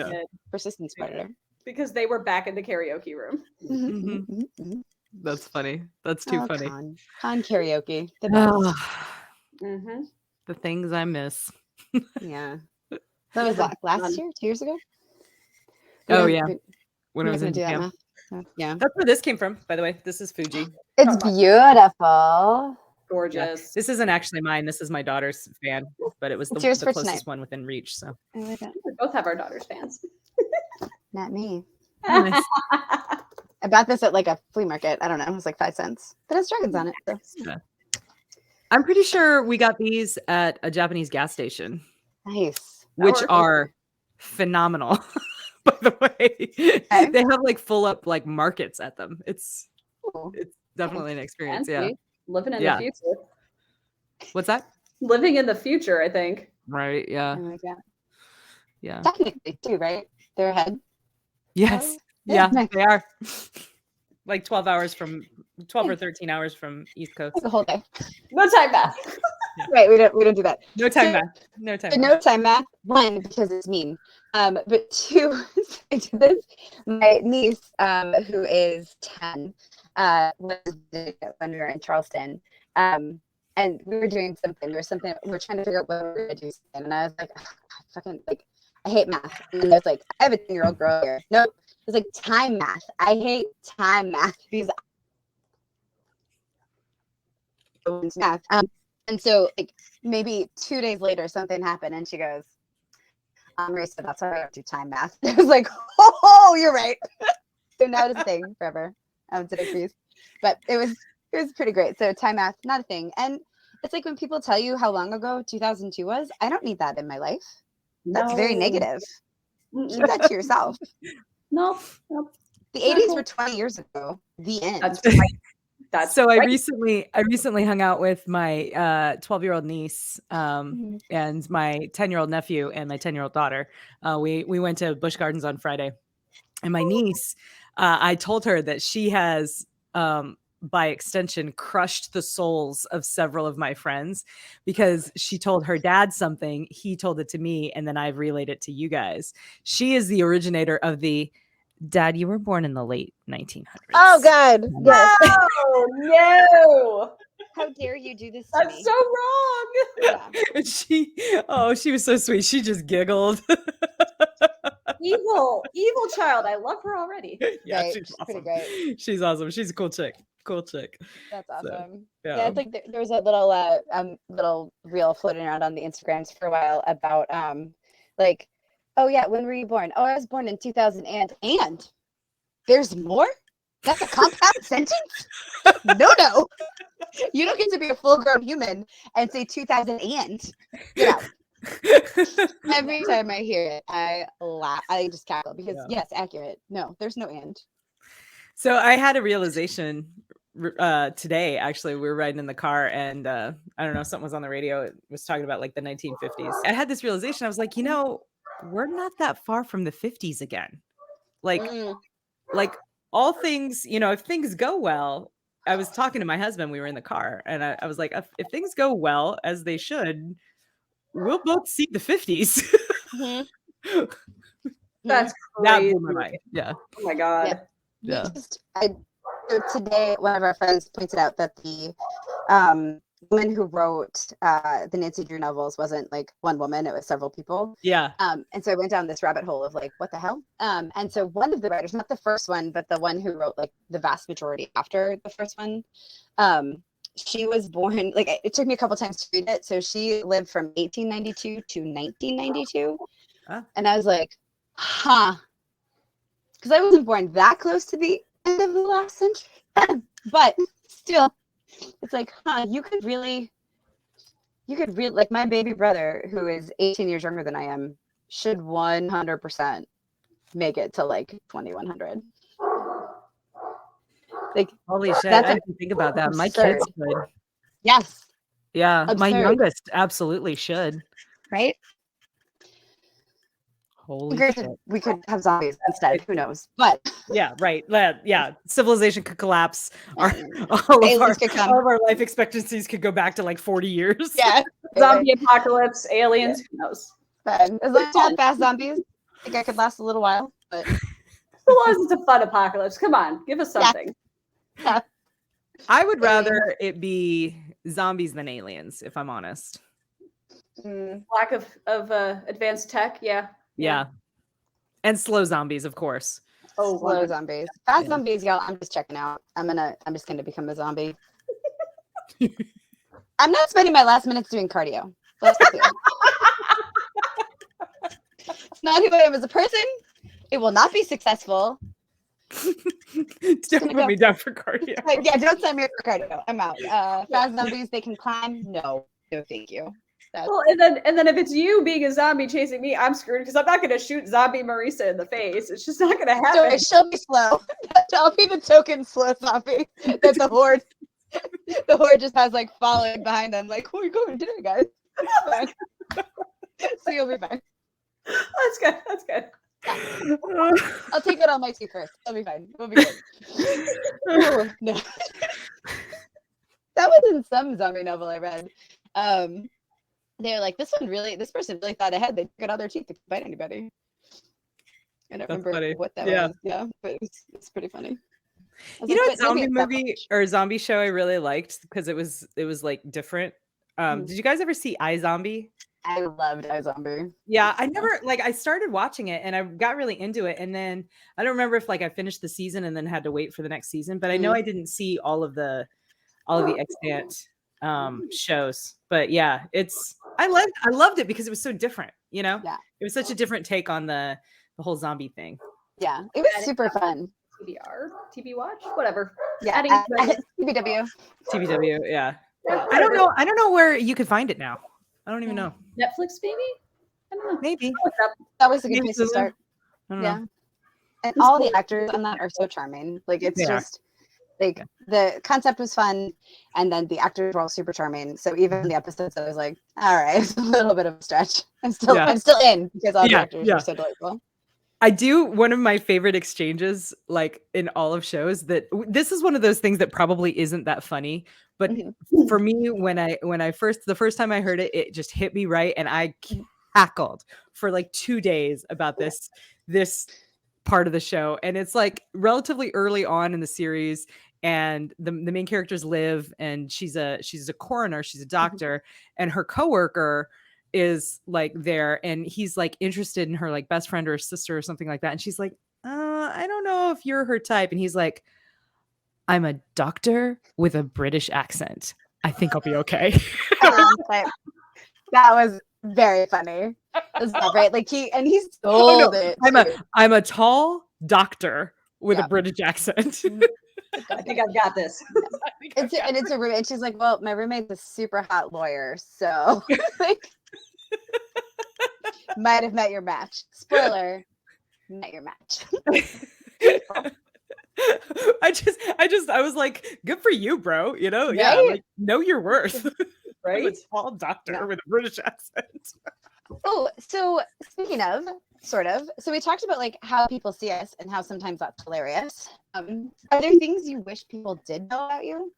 persistence predator. Because they were back in the karaoke room. That's funny. That's too funny. Con karaoke. The best. The things I miss. Yeah. That was last year? 2 years ago? When I was in camp. Yeah. That's where this came from, by the way. This is Fuji. It's beautiful. Gorgeous. This isn't actually mine. This is my daughter's fan, but it was the closest one within reach. So we both have our daughter's fans. Not me. Nice. I bought this at like a flea market. I don't know. It was like 5 cents, but it's dragons on it. So. Yeah. I'm pretty sure we got these at a Japanese gas station. Nice. Which are phenomenal. By the way, they have like full up like markets at them. It's definitely an experience. Fancy. Yeah. Living in the future. What's that? Living in the future, I think. Right. Yeah. Oh my God. Yeah. Technically too, right? They're ahead. Yes. Yeah, they are. Like 12 or 13 hours from East Coast. The whole day. No time math. Right, we don't do that. No time math. No time. No time math. 1, because it's mean. But 2, my niece, who is 10, was when we were in Charleston. And we were doing something. We were trying to figure out what we were gonna do. And I was like, I hate math. And I was like, I have a 10-year-old girl here. Nope. It's like time math. I hate time math because math. And so like maybe 2 days later something happened and she goes, Marisa, that's why I don't do time math. I was like, oh, you're right. So now it's a thing forever. Today for you. But it was pretty great. So time math, not a thing. And it's like when people tell you how long ago 2002 was, I don't need that in my life. That's very negative. Keep that to yourself. Nope. The 80s were 20 years ago. The end. That's right. So I recently hung out with my 12-year-old niece and my 10-year-old nephew and my 10-year-old daughter. We went to Busch Gardens on Friday, and my niece, I told her that she has by extension crushed the souls of several of my friends because she told her dad something, he told it to me, and then I've relayed it to you guys. She is the originator of the Dad, you were born in the late 1900s. Oh, God. Yes. No. How dare you do this to me? That's so wrong. Yeah. She was so sweet. She just giggled. Evil child. I love her already. Yeah, right. she's awesome. Pretty great. She's awesome. She's a cool chick. That's awesome. So, yeah, it's like there was a little reel floating around on the Instagrams for a while about like, oh yeah, when were you born? Oh, I was born in 2000 and there's more? That's a compound sentence? No. You don't get to be a full-grown human and say 2000 and get out. Every time I hear it, I laugh. I just cackle because yes, accurate. No, there's no and. So I had a realization today. Actually, we were riding in the car, and I don't know, something was on the radio. It was talking about like the 1950s. I had this realization. I was like, we're not that far from the 50s again. Like all things, if things go well. I was talking to my husband. We were in the car, and I was like, if things go well as they should, we'll both see the 50s. Mm-hmm. That's That crazy. blew my mind. Yeah. Oh my god. Yep. Yeah. So today, one of our friends pointed out that the woman who wrote the Nancy Drew novels wasn't like one woman; it was several people. Yeah. And so I went down this rabbit hole of like, what the hell? And so one of the writers, not the first one, but the one who wrote like the vast majority after the first one, she was born, like it took me a couple times to read it. So she lived from 1892 to 1992. And I was like, huh. Because I wasn't born that close to the end of the last century. But still, it's like, huh, you could really, like my baby brother, who is 18 years younger than I am, should 100% make it to like 2100. Like, holy shit, that's I didn't think about that. My absurd. kids could. Yes. Yeah, my Absurd. youngest absolutely should. Right? Holy Granted, shit. we could have zombies instead. Who knows? But yeah, right. Yeah, civilization could collapse. All aliens could come. all of our life expectancies could go back to like 40 years. Yeah. Zombie apocalypse, aliens, who knows? Fun. As long as you have fast zombies, I think I could last a little while. But As long as it's a fun apocalypse. Come on, give us something. yeah. I would rather it be zombies than aliens, if I'm honest. Lack of advanced tech, Yeah. And slow zombies, of course. Oh, slow zombies. Fast zombies, y'all. I'm just checking out. I'm just gonna become a zombie. I'm not spending my last minutes doing cardio. Let's be clear. It's not who I am as a person. It will not be successful. Don't put me down for cardio. Yeah, don't send me up for cardio. I'm out. Fast zombies, they can climb. No, thank you. Well, and then if it's you being a zombie chasing me, I'm screwed because I'm not going to shoot zombie Marisa in the face. It's just not going to happen. So she'll be slow. I'll be the token slow zombie that the horde just has like following behind them. Like, where are you going today, guys? So you'll be fine. That's good. That's good. Yeah. I'll take out all my teeth first. I'll be fine. We'll be good. Oh, no. That was in some zombie novel I read. They're like, this person really thought ahead. They took out all their teeth to bite anybody. I don't remember what that was. Yeah, but it's pretty funny. You know what zombie movie or zombie show I really liked because it was like different. Did you guys ever see iZombie? I loved iZombie. Yeah, I never I started watching it and I got really into it, and then I don't remember if I finished the season and then had to wait for the next season, but I know I didn't see all of the extant shows. But yeah, I loved it because it was so different, you know? Yeah. It was such a different take on the whole zombie thing. Yeah, it was super fun. TBR, TV Watch, whatever. Yeah, TBW. TBW, yeah. I don't know where you could find it now. I don't even know. Netflix, maybe? I don't know. Maybe. That was a good place to start. Yeah. And all the actors on that are so charming. Like, it's just like the concept was fun, and then the actors were all super charming. So even the episodes, I was like, all right, it's a little bit of a stretch. I'm still in because all the actors are so delightful. I do one of my favorite exchanges, like in all of shows. That this is one of those things that probably isn't that funny, but for me, when the first time I heard it, it just hit me right, and I cackled for like 2 days about this part of the show. And it's like relatively early on in the series, and the main characters live, and she's a coroner, she's a doctor, and her coworker is like there, and he's like interested in her like best friend or sister or something like that, and she's like, I don't know if you're her type, and he's like, I'm a doctor with a British accent, I think I'll be okay. That was very funny. That's right. Like he's sold it. I'm a tall doctor with a British accent. I think I've got this. It's a roommate. And she's like, well, my roommate's a super hot lawyer, so like might have met your match. Spoiler, met your match. I was like, good for you, bro. You know, yeah, like, know your worth. Right? I'm a tall doctor with a British accent. Oh, so speaking of, sort of, so we talked about like how people see us and how sometimes that's hilarious. Are there things you wish people did know about you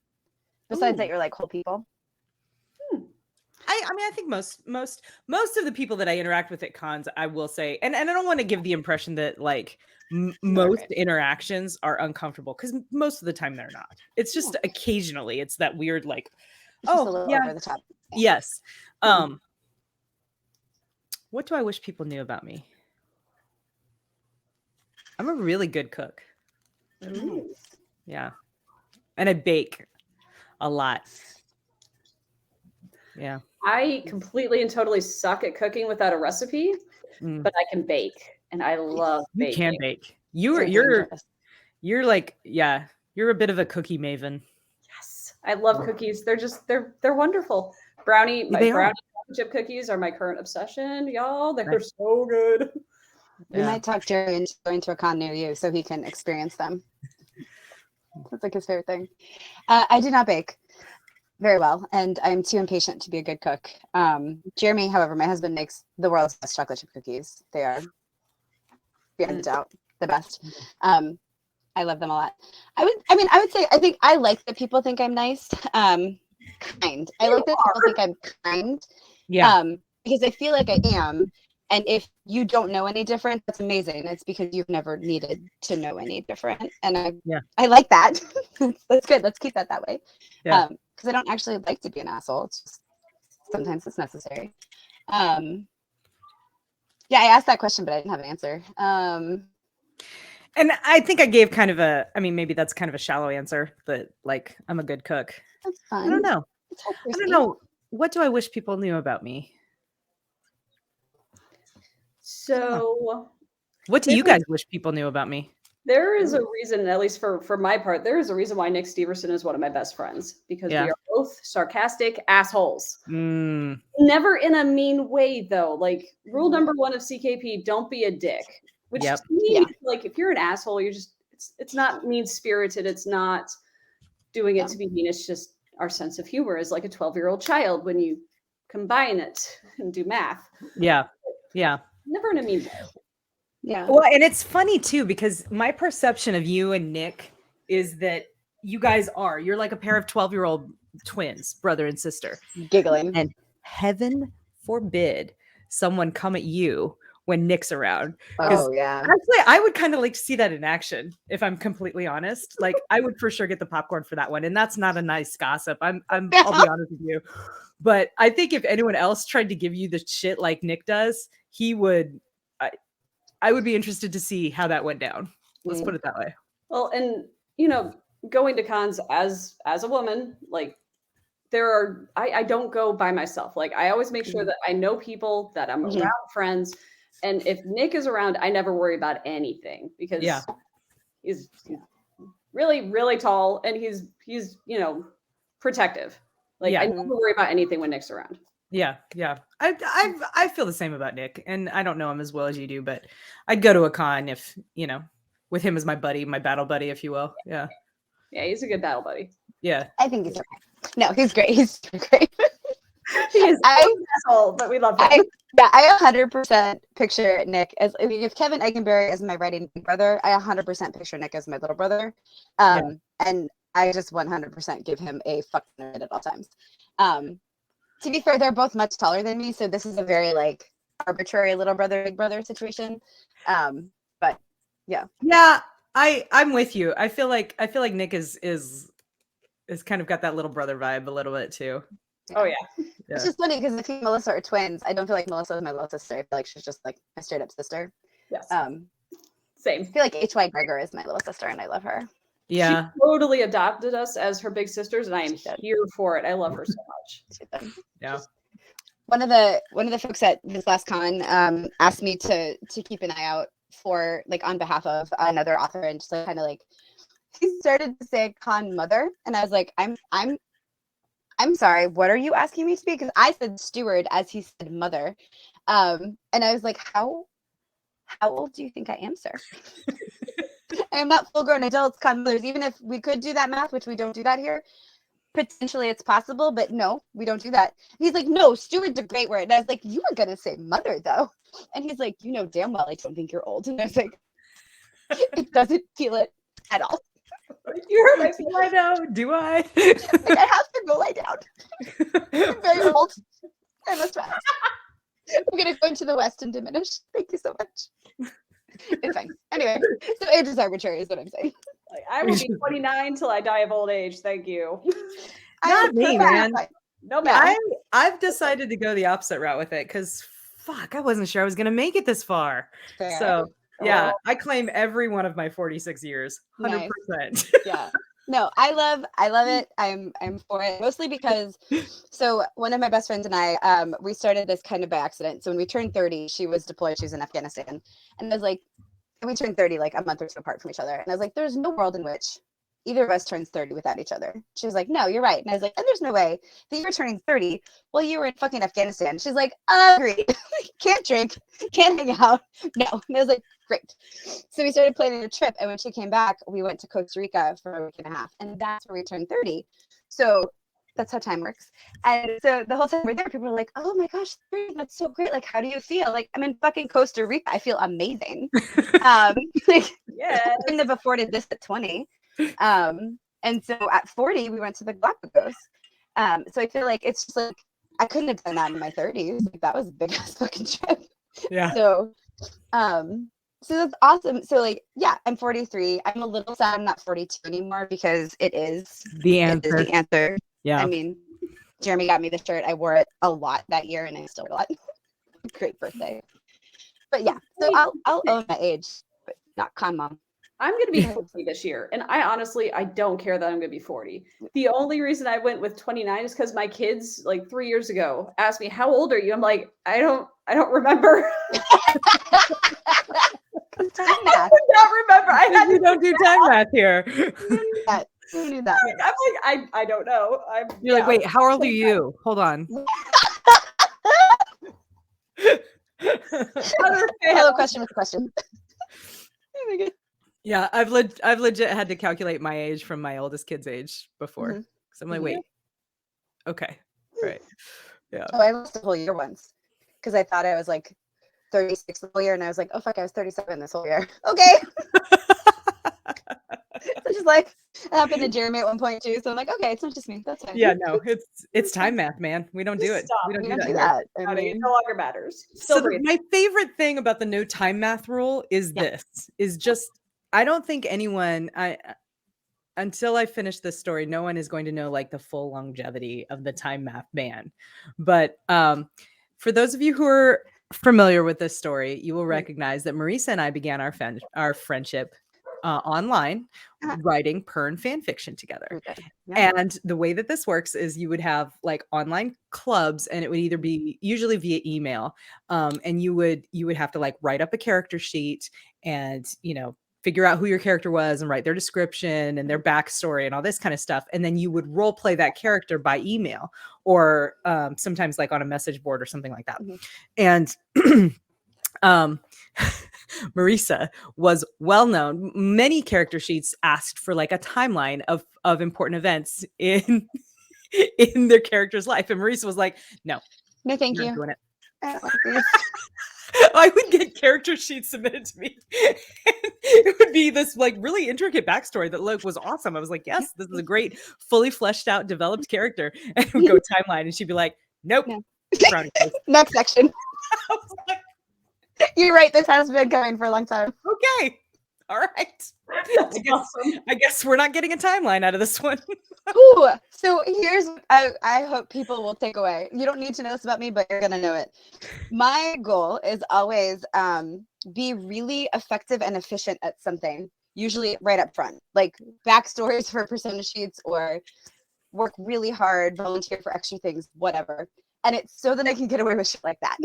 besides that you're like whole people? I think most of the people that I interact with at cons, I will say, and I don't want to give the impression that like most interactions are uncomfortable, because most of the time they're not. It's just occasionally it's that weird like, just a little over the top. Yes. What do I wish people knew about me? I'm a really good cook. Nice. Yeah. And I bake a lot. Yeah. I completely and totally suck at cooking without a recipe, but I can bake, and I love baking. You can bake. You're like, yeah, you're a bit of a cookie maven. Yes. I love cookies. They're wonderful. Brownie chocolate chip cookies are my current obsession, y'all. They're so good. We might talk Jerry into going to a con near you so he can experience them. That's like his favorite thing. I do not bake very well, and I'm too impatient to be a good cook. Jeremy, however, my husband, makes the world's best chocolate chip cookies. They are, beyond a doubt, the best. I love them a lot. I would say, I think I like that people think I'm nice. Kind. I like that people think I'm kind. Yeah. Because I feel like I am. And if you don't know any different, that's amazing. It's because you've never needed to know any different. And I like that. That's good. Let's keep that way. Yeah. Because I don't actually like to be an asshole. It's just sometimes it's necessary. Yeah, I asked that question, but I didn't have an answer. And I think I gave kind of maybe that's kind of a shallow answer, but like, I'm a good cook. That's fine. I don't know. What do I wish people knew about me? So what do you guys wish people knew about me? There is a reason, at least for my part, there is a reason why Nick Steverson is one of my best friends, because we are both sarcastic assholes. Never in a mean way, though. Like, rule number 1 of CKP, don't be a dick. Which to me, like, if you're an asshole, you're just, it's not mean-spirited. It's not doing it to be mean. It's just our sense of humor is like a 12-year-old child when you combine it and do math. Yeah. Yeah. Never in a mean way. Yeah. Well, and it's funny too, because my perception of you and Nick is that you're like a pair of 12-year-old twins, brother and sister, giggling. And heaven forbid someone come at you when Nick's around. Oh yeah. Actually, I would kind of like to see that in action, if I'm completely honest. Like, I would for sure get the popcorn for that one. And that's not a nice gossip. I'll be honest with you. But I think if anyone else tried to give you the shit like Nick does, he would. I would be interested to see how that went down. Let's put it that way. Well, and going to cons as a woman, like, I don't go by myself. Like, I always make sure that I know people, that I'm around friends. And if Nick is around, I never worry about anything, because he's really, really tall, and he's protective. Like, I never worry about anything when Nick's around. Yeah. Yeah. I feel the same about Nick, and I don't know him as well as you do, but I'd go to a con if, with him as my buddy, my battle buddy, if you will. Yeah. Yeah. He's a good battle buddy. Yeah. I think he's okay. No, he's great. He's great. He is an asshole, but we love him. I 100% picture Nick as, if Kevin Eggenberry is my writing brother, I 100% picture Nick as my little brother. And I just 100% give him a fucking at all times. To be fair, they're both much taller than me, so this is a very like arbitrary little brother big brother situation. But yeah. Yeah, I'm with you. I feel like Nick is kind of got that little brother vibe a little bit too. Oh yeah. It's just funny because if he and Melissa are twins, I don't feel like Melissa is my little sister. I feel like she's just like my straight up sister. Yes. I Same. feel like H.Y. Gregor is my little sister, and I love her. Yeah. She totally adopted us as her big sisters, and I am here for it. I love her so much. Yeah. One of the folks at this last con asked me to keep an eye out for, like, on behalf of another author, and just kind of like, he started to say con mother, and I was like, I'm sorry, what are you asking me to be? Because I said steward as he said mother, and I was like, how old do you think I am, sir? I am not full-grown adults, con mothers. Even if we could do that math, which we don't do that here, potentially it's possible, but no, we don't do that. And he's like, no, steward's a great word. And I was like, you were gonna say mother though. And he's like, damn well I don't think you're old. And I was like, it doesn't feel it at all. You heard my feel I know. Do I? Like, I have to go lie down. I'm very old. I must rest. I'm gonna go into the West and diminish. Thank you so much. It's fine. Anyway, so age is arbitrary, is what I'm saying. Like, I will be 29 till I die of old age. Thank you. Not me, man. No matter. I've decided to go the opposite route with it because fuck, I wasn't sure I was gonna make it this far. Fair. So yeah, I claim every one of my 46 years, 100%. Nice. Yeah. No, I love it. I'm for it, mostly because so one of my best friends and I we started this kind of by accident. So when we turned 30, she was deployed, she was in Afghanistan, and I was like, we turned 30 like a month or two apart from each other, and I was like, there's no world in which either of us turns 30 without each other. She was like, no, you're right. And I was like, and there's no way that you're turning 30 while you were in fucking Afghanistan. She's like, agreed. Can't drink, can't hang out. No. And I was like, great. So we started planning a trip. And when she came back, we went to Costa Rica for a week and a half. And that's where we turned 30. So that's how time works. And so the whole time we're there, people are like, oh my gosh, that's so great. Like, how do you feel? Like, I'm in fucking Costa Rica. I feel amazing. Like, yeah, I couldn't have afforded this at 20. And so at 40 we went to the Galapagos. So I feel like it's just like I couldn't have done that in my 30s. Like, that was a big ass fucking trip. Yeah. So so that's awesome. So like, yeah, I'm 43. I'm a little sad I'm not 42 anymore because it is the answer. The answer. Yeah. I mean, Jeremy got me the shirt. I wore it a lot that year and I still got it. Great birthday. But yeah, so I'll own my age, but not con mom. I'm going to be 40 this year. And I don't care that I'm going to be 40. The only reason I went with 29 is because my kids, like 3 years ago, asked me, how old are you? I'm like, I don't remember. Time math. I did not remember. You don't do time math here. Who knew that? I'm like, I don't know. You're like, wait, how old are you? Hold on. Hello, question with a question. Yeah, I've legit had to calculate my age from my oldest kid's age before. Because I'm like, wait, okay, right, yeah. Oh, I lost a whole year once because I thought I was like 36 the whole year, and I was like, oh fuck, I was 37 this whole year. Okay. So just like it happened to Jeremy at one point too. So I'm like, okay, it's not just me. That's fine. Yeah, no, it's time math, man. We don't do it. Stop. We don't do do that. I mean, it no longer matters. My favorite thing about the no time math rule is just I don't think anyone until I finish this story, no one is going to know like the full longevity of the time math ban. But for those of you who are familiar with this story, you will recognize that Marisa and I began our friendship online, writing Pern fan fiction together. Yeah. And the way that this works is you would have like online clubs, and it would either be usually via email, and you would have to like write up a character sheet and figure out who your character was and write their description and their backstory and all this kind of stuff. And then you would role play that character by email or sometimes like on a message board or something like that. And Marisa was well known. Many character sheets asked for like a timeline of important events in their character's life. And Marisa was like, no, thank you. Doing it. I don't like these. I would get character sheets submitted to me. It would be this like really intricate backstory that was awesome. I was like, yes, this is a great, fully fleshed out, developed character. And it would go timeline, and she'd be like, nope. No. Next section. Like, you're right. This has been going for a long time. Okay. All right. I guess we're not getting a timeline out of this one. Ooh, so here's I hope people will take away. You don't need to know this about me, but you're gonna know it. My goal is always be really effective and efficient at something, usually right up front, like backstories for persona sheets or work really hard, volunteer for extra things, whatever. And it's so that I can get away with shit like that.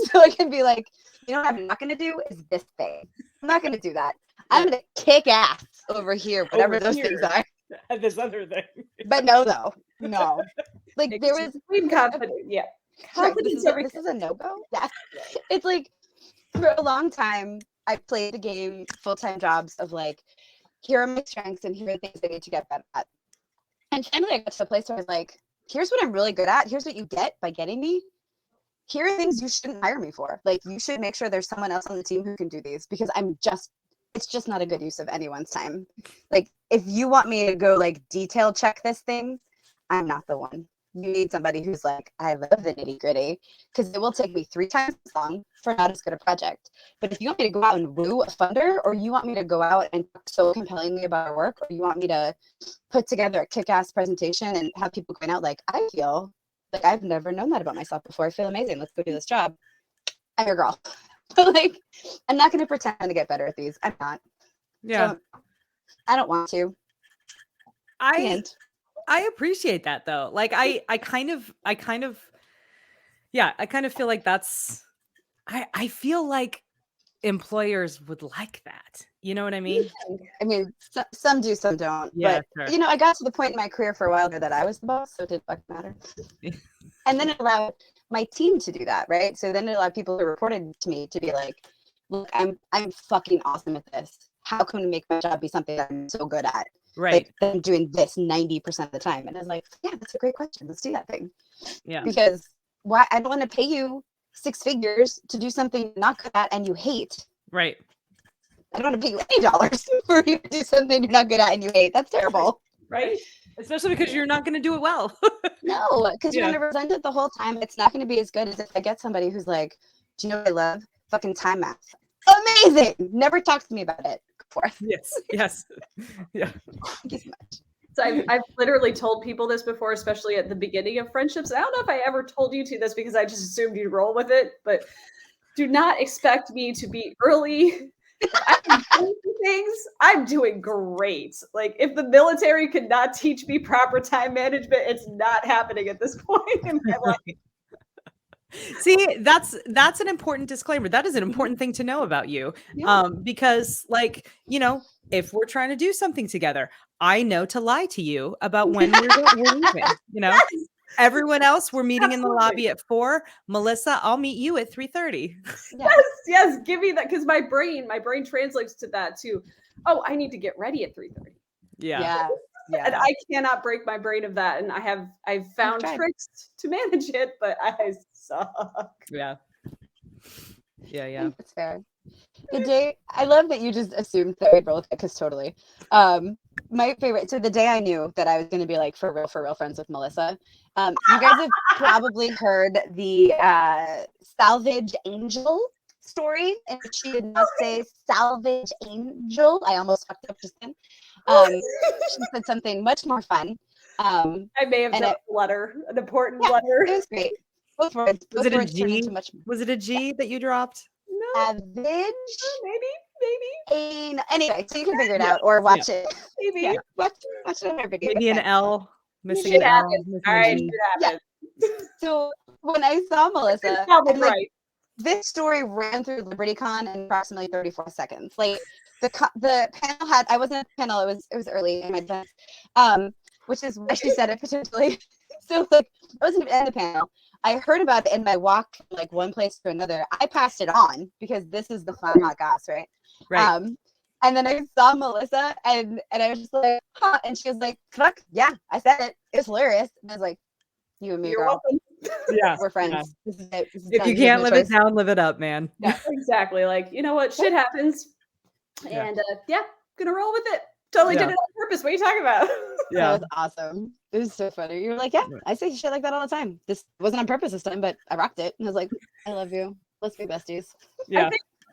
So I can be like, you know what I'm not gonna do is this thing. I'm not gonna do that. I'm gonna kick ass over here, whatever those things are. This other thing. But no. Like there was confidence. Yeah. Confidence. This is a no-go. Yeah. It's like for a long time I played the game full-time jobs of like, here are my strengths and here are things I need to get better at. And finally I got to the place where I was like, here's what I'm really good at. Here's what you get by getting me. Here are things you shouldn't hire me for. Like, you should make sure there's someone else on the team who can do these because it's just not a good use of anyone's time. Like, if you want me to go like detail check this thing, I'm not the one. you need somebody who's like, I love the nitty gritty, because it will take me 3 times as long for not as good a project. But if you want me to go out and woo a funder, or you want me to go out and talk so compellingly about our work, or you want me to put together a kick-ass presentation and have people going out like, I feel like I've never known that about myself before. I feel amazing. Let's go do this job. I'm your girl. But like, I'm not going to pretend to get better at these. I'm not. Yeah. So, I don't want to. I appreciate that though. Like I kind of feel like that's, I feel like employers would like that. You know what I mean? I mean, some do, some don't. Yeah, but sure. I got to the point in my career for a while there that I was the boss, so it didn't fucking matter. And then it allowed my team to do that, right? So then it allowed people who reported to me to be like, look, I'm fucking awesome at this. How can we make my job be something that I'm so good at? Right. Like, I'm doing this 90% of the time. And I was like, yeah, that's a great question. Let's do that thing. Yeah. Because why? I don't want to pay you 6 figures to do something you're not good at and you hate. Right. I don't want to pay you any dollars for you to do something you're not good at and you hate. That's terrible. Right. Especially because you're not going to do it well. No, because you're going to resent it the whole time. It's not going to be as good as if I get somebody who's like, do you know what I love? Fucking time math. Amazing. Never talks to me about it. Go forth. Yes. Yes. Yeah. Thank you so much. So I've literally told people this before, especially at the beginning of friendships. I don't know if I ever told you to this because I just assumed you'd roll with it, but do not expect me to be early. I'm doing things. I'm doing great. Like if the military could not teach me proper time management, it's not happening at this point in my life. See, that's an important disclaimer. That is an important thing to know about you. Yeah. Because like, if we're trying to do something together, I know to lie to you about when we're leaving, Yes. Everyone else, we're meeting in the Absolutely. lobby at 4. Melissa, I'll meet you at 3:30. Yes, give me that, because my brain translates to that too. Oh, I need to get ready at 3:30. Yeah. And I cannot break my brain of that. And I've found tricks to manage it, but I suck. Yeah. That's fair. The day, I love that you just assumed that we'd roll with it, because totally. My favorite, so the day I knew that I was going to be like for real friends with Melissa, you guys have probably heard the Salvage Angel story, in which she did not say Salvage Angel. I almost fucked up just then. She said something much more fun. I may have dropped a letter, an important letter. It was great. Both words. Was it a words turned G? into much more. Was it a G that you dropped? No. Savage? Maybe. Anyway, so you can figure it out or watch it. Maybe. Yeah, watch it on our video. Maybe an L. Missing Shit an L. happens. Missing All a right, G. shit happens. So when I saw Melissa, Probably I'm like, right. this story ran through LibertyCon in approximately 34 seconds. Like the panel had, I wasn't at the panel, it was early in my defense, which is why she said it potentially. So like, I wasn't even in the panel. I heard about it in my walk from like one place to another. I passed it on because this is the fun hot goss, right? Right. And then I saw Melissa and I was just like, huh. And she was like, fuck, yeah, I said it. It's hilarious. And I was like, you and me, You're girl. welcome. Yeah. We're friends. Yeah. This is it. This is If done. you There's can't no live choice. it down, live it up, man. Yeah. Exactly. Like, you know what? Shit happens. Yeah. And gonna roll with it. Totally did it on purpose. What are you talking about? That was awesome. It was so funny. You were like, yeah, I say shit like that all the time. This wasn't on purpose this time, but I rocked it. And I was like, I love you. Let's be besties. Yeah.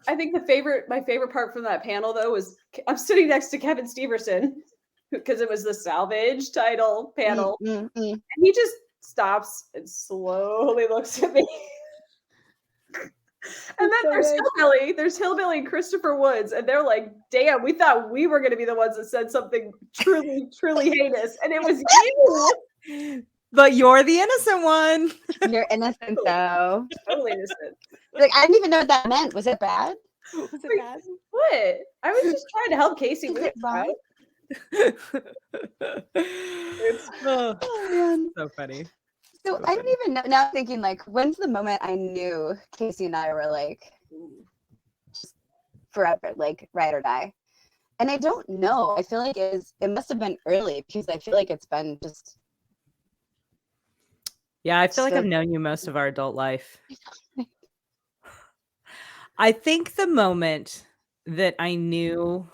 I think my favorite part from that panel though was I'm sitting next to Kevin Steverson because it was the Salvage title panel. And he just stops and slowly looks at me. And then there's Hillbilly and Christopher Woods, and they're like, damn, we thought we were going to be the ones that said something truly, truly heinous. And it was you. But you're the innocent one. You're innocent, though. Totally innocent. Like, I didn't even know what that meant. Was it bad? Was it bad? What? I was just trying to help Kacey. Was it wrong? Oh, man. So funny. So I don't even know. Now I'm thinking, like, when's the moment I knew Kacey and I were like, just forever, like, ride or die? And I don't know. I feel like it must have been early because I feel like it's been just. Yeah, I feel like I've known you most of our adult life. I think the moment that I knew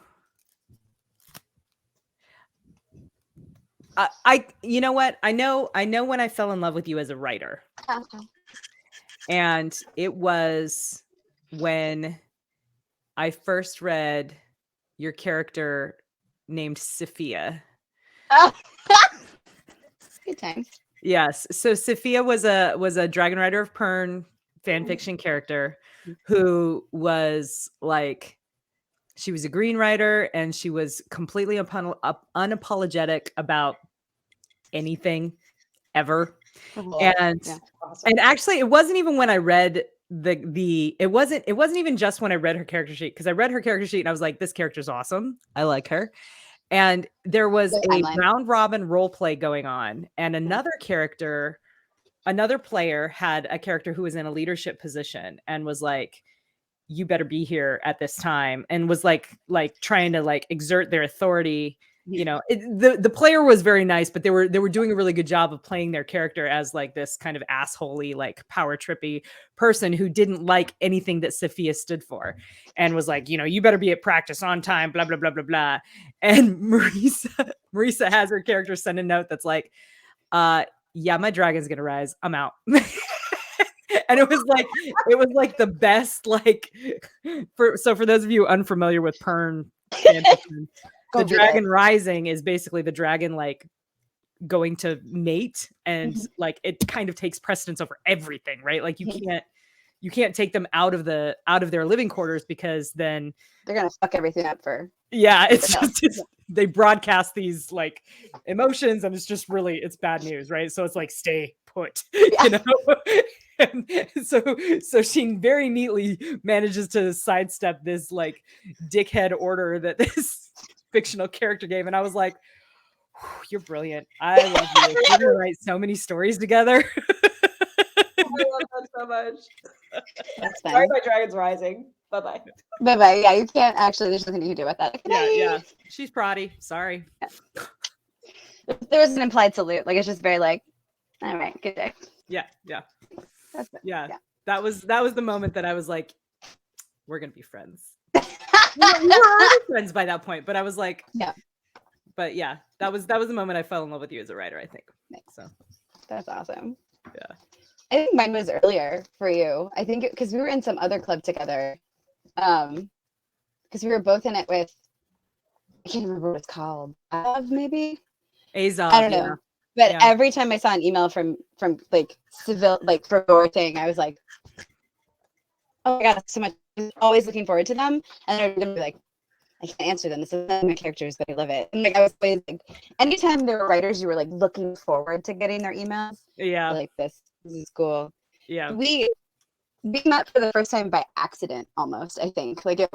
you know what? I know when I fell in love with you as a writer. And it was when I first read your character named Sophia. Good times. Yes. So Sophia was a Dragon Rider of Pern fan fiction character who was like, she was a green rider and she was completely unapologetic about anything ever. And Awesome. and actually it wasn't even when I read it wasn't even just when I read her character sheet, because I read her character sheet and I was like, this character's awesome. I like her. And there was a round robin role play going on, and another player had a character who was in a leadership position and was like, you better be here at this time, and was like trying to like exert their authority. You know, the player was very nice, but they were doing a really good job of playing their character as like this kind of assholey, like power trippy person who didn't like anything that Sophia stood for, and was like, you know, you better be at practice on time, blah blah blah blah blah. And Marisa has her character send a note that's like, yeah, my dragon's gonna rise, I'm out. And it was like the best, like, for those of you unfamiliar with Pern, the dragon rising is basically the dragon like going to mate, and like it kind of takes precedence over everything, right? Like you can't take them out of their living quarters, because then they're gonna fuck everything up for. Yeah, it's they broadcast these like emotions, and it's bad news, right? So it's like, stay put, you know. And so she very neatly manages to sidestep this like dickhead order that this fictional character gave, and I was like, you're brilliant. I love you. We're gonna write so many stories together. I love that so much. That's fine. Sorry, my dragon's rising. Bye-bye. Bye-bye. Yeah, you can't actually, there's nothing you can do with that. Yeah. She's proddy. Sorry. Yeah. There was an implied salute. Like, it's just very like, all right, good day. Yeah. That's it. Yeah. That was the moment that I was like, we're gonna be friends. we were already friends by that point, but I was like, yeah. But yeah, that was the moment I fell in love with you as a writer, I think. So that's awesome. Yeah. I think mine was earlier for you. I think because we were in some other club together. Because we were both in it with, I can't remember what it's called. Maybe? Azov. I don't know. But every time I saw an email from like civil, like for your thing, I was like, oh my God, so much. I was always looking forward to them. And I would be like, I can't answer them. This is one of my characters, but I love it. And like I was always like, anytime there were writers, you were like looking forward to getting their emails. Yeah. Like this is cool. Yeah. We met for the first time by accident almost, I think. Like I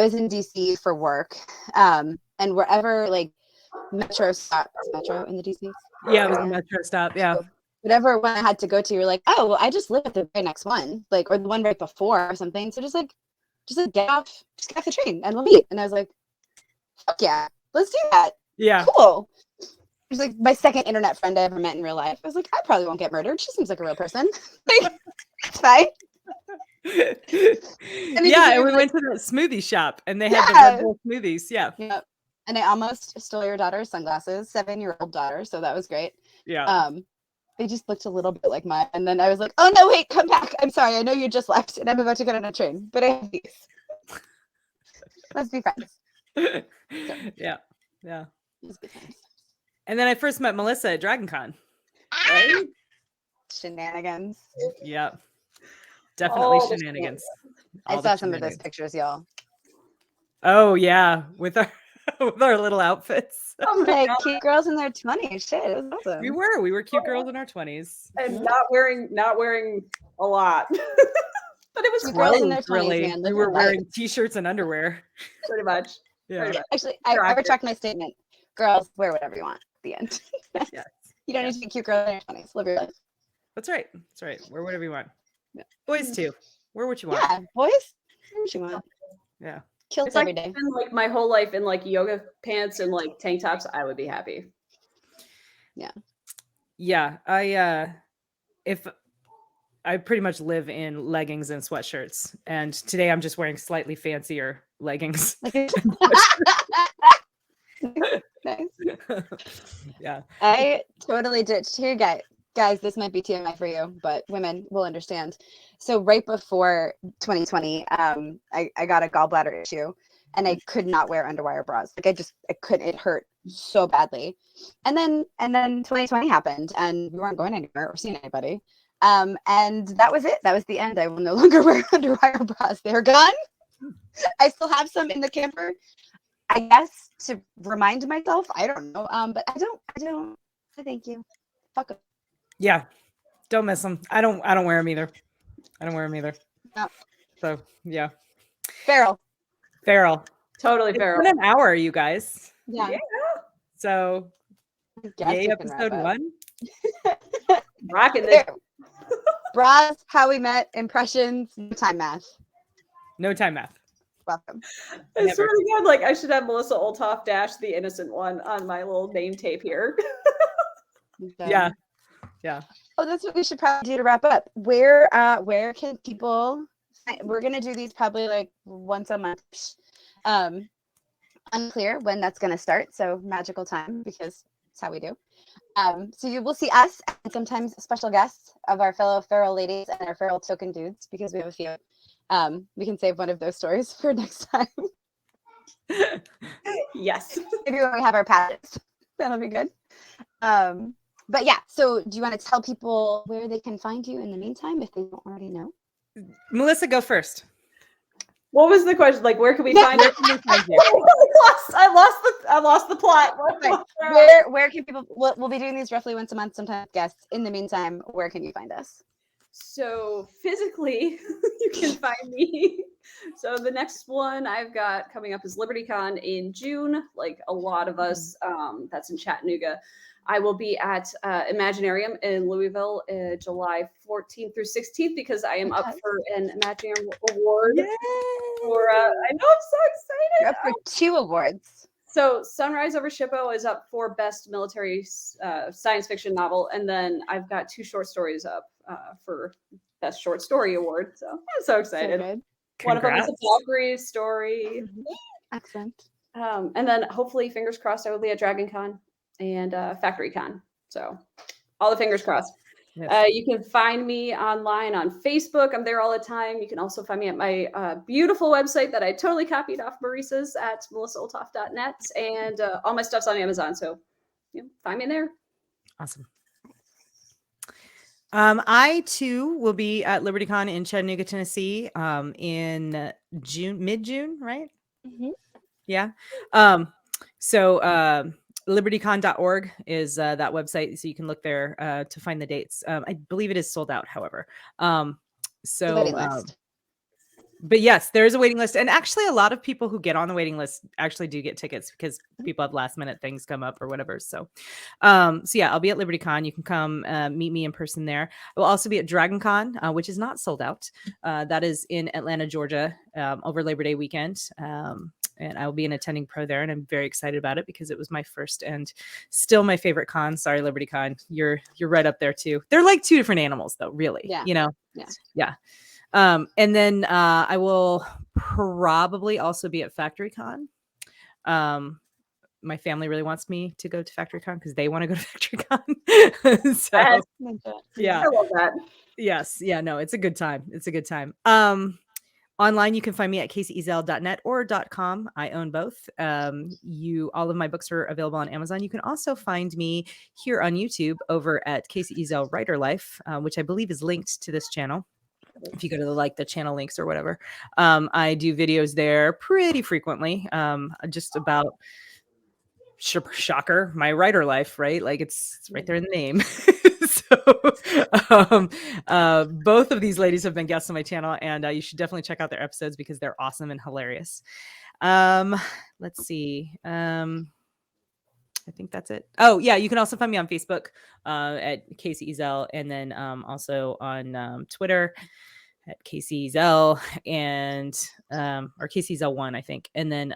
was in DC for work. And wherever like Metro in the DC? Yeah, it was a Metro stop. Yeah. So whatever one I had to go to, you're like, oh, well, I just live at the very next one, like, or the one right before or something. So just get off the train and we'll meet. And I was like, fuck yeah, let's do that. Yeah. Cool. It was like my second internet friend I ever met in real life. I was like, I probably won't get murdered. She seems like a real person. Like, it's fine. And we went to the smoothie shop and they had the Red Bull smoothies. Yeah. Yep. And I almost stole your daughter's sunglasses, 7-year-old daughter. So that was great. Yeah. They just looked a little bit like mine. And then I was like, oh no, wait, come back. I'm sorry. I know you just left and I'm about to get on a train, but I have these. Let's be friends. So, yeah. And then I first met Melissa at DragonCon. Right? Shenanigans. Yeah. Definitely shenanigans. I saw some of those pictures, y'all. Oh yeah, with our little outfits. Oh my God. Cute girls in their 20s. Shit, it was awesome. We were cute girls in our 20s. And not wearing a lot. But it was cute girls in their 20s, really. Man, we were wearing t-shirts and underwear. Pretty much. Yeah. Actually, I retract my statement. Girls, wear whatever you want at the end. Yeah. You don't need to be cute girl in your 20s. Live your life. That's right. Wear whatever you want. Yeah. Boys too. Wear what you want. Yeah, boys. Wear what you want. Yeah. Kilts every day. Spend, like my whole life in like yoga pants and like tank tops, I would be happy. Yeah. Yeah. I pretty much live in leggings and sweatshirts, and today I'm just wearing slightly fancier leggings. Nice. Yeah. I totally ditched here, guys, this might be TMI for you, but women will understand. So right before 2020, I got a gallbladder issue and I could not wear underwire bras. Like I couldn't, it hurt so badly. And then 2020 happened and we weren't going anywhere or seeing anybody. And that was it. That was the end. I will no longer wear underwire bras. They're gone. I still have some in the camper, I guess, to remind myself. I don't know. But I don't. Thank you. Fuck 'em. Yeah. Don't miss them. I don't wear them either. I don't wear them either. No. So yeah. Feral. Totally It's feral. been an hour, you guys. Yeah. So yay, episode 1. Rocking this. Bras, how we met, impressions, no time math. No time math. Welcome. I swear to God, like I should have Marisa Olthoff dash the innocent one on my little name tape here. Yeah. Yeah. Oh, that's what we should probably do to wrap up. Where can people we're gonna do these probably like once a month. Unclear when that's gonna start, so magical time because it's how we do. So you will see us and sometimes special guests of our fellow feral ladies and our feral token dudes because we have a few. We can save one of those stories for next time. Yes. Maybe when we have our patches. That'll be good. But yeah, so do you want to tell people where they can find you in the meantime if they don't already know? Melissa, go first. What was the question? Like, where can we find it? I lost the plot. Where can people? We'll be doing these roughly once a month, sometimes guests. In the meantime, where can you find us? So physically, you can find me. So the next one I've got coming up is LibertyCon in June. Like a lot of us, that's in Chattanooga. I will be at Imaginarium in Louisville, July 14th through 16th, because I am up for an Imaginarium award. Yay! I know, I'm so excited. You're up for 2 awards. So Sunrise Over Shippo is up for Best Military Science Fiction Novel, and then I've got 2 short stories up for Best Short Story Award. So I'm so excited. So one of them is a Valkyrie story. Excellent. And then hopefully, fingers crossed, I will be at Dragon Con and Factory Con. So all the fingers crossed. Yes. You can find me online on Facebook. I'm there all the time. You can also find me at my beautiful website that I totally copied off Marisa's at melissaolthoff.net. And all my stuff's on Amazon. So find me in there. Awesome. I too will be at LibertyCon in Chattanooga, Tennessee in June, mid-June, right? Mm-hmm. Yeah. So libertycon.org is that website, so you can look there to find the dates. I believe it is sold out, however. But yes, there is a waiting list, and actually a lot of people who get on the waiting list actually do get tickets because people have last minute things come up or whatever. So yeah, I'll be at LibertyCon. You can come meet me in person there. I will also be at DragonCon, which is not sold out. That is in Atlanta, Georgia, over Labor Day weekend. And I will be an attending pro there, and I'm very excited about it because it was my first and still my favorite con. Sorry, LibertyCon, you're right up there too. They're like 2 different animals, though. Really, yeah. Yeah. And then I will probably also be at FactoryCon. My family really wants me to go to FactoryCon because they want to go to FactoryCon. So yeah, I love that. Yes, yeah, no, it's a good time. It's a good time. Online, you can find me at kaceyezell.net or .com. I own both. All of my books are available on Amazon. You can also find me here on YouTube over at Kacey Ezell Writer Life, which I believe is linked to this channel. If you go to the channel links or whatever, I do videos there pretty frequently, just about shocker, my writer life, right? Like it's right there in the name. So both of these ladies have been guests on my channel, and you should definitely check out their episodes because they're awesome and hilarious. Let's see. I think that's it. Oh yeah, you can also find me on Facebook at Kacey Ezell, and then also on Twitter at Kacey Ezell and or Kacey Ezell 1, I think, and then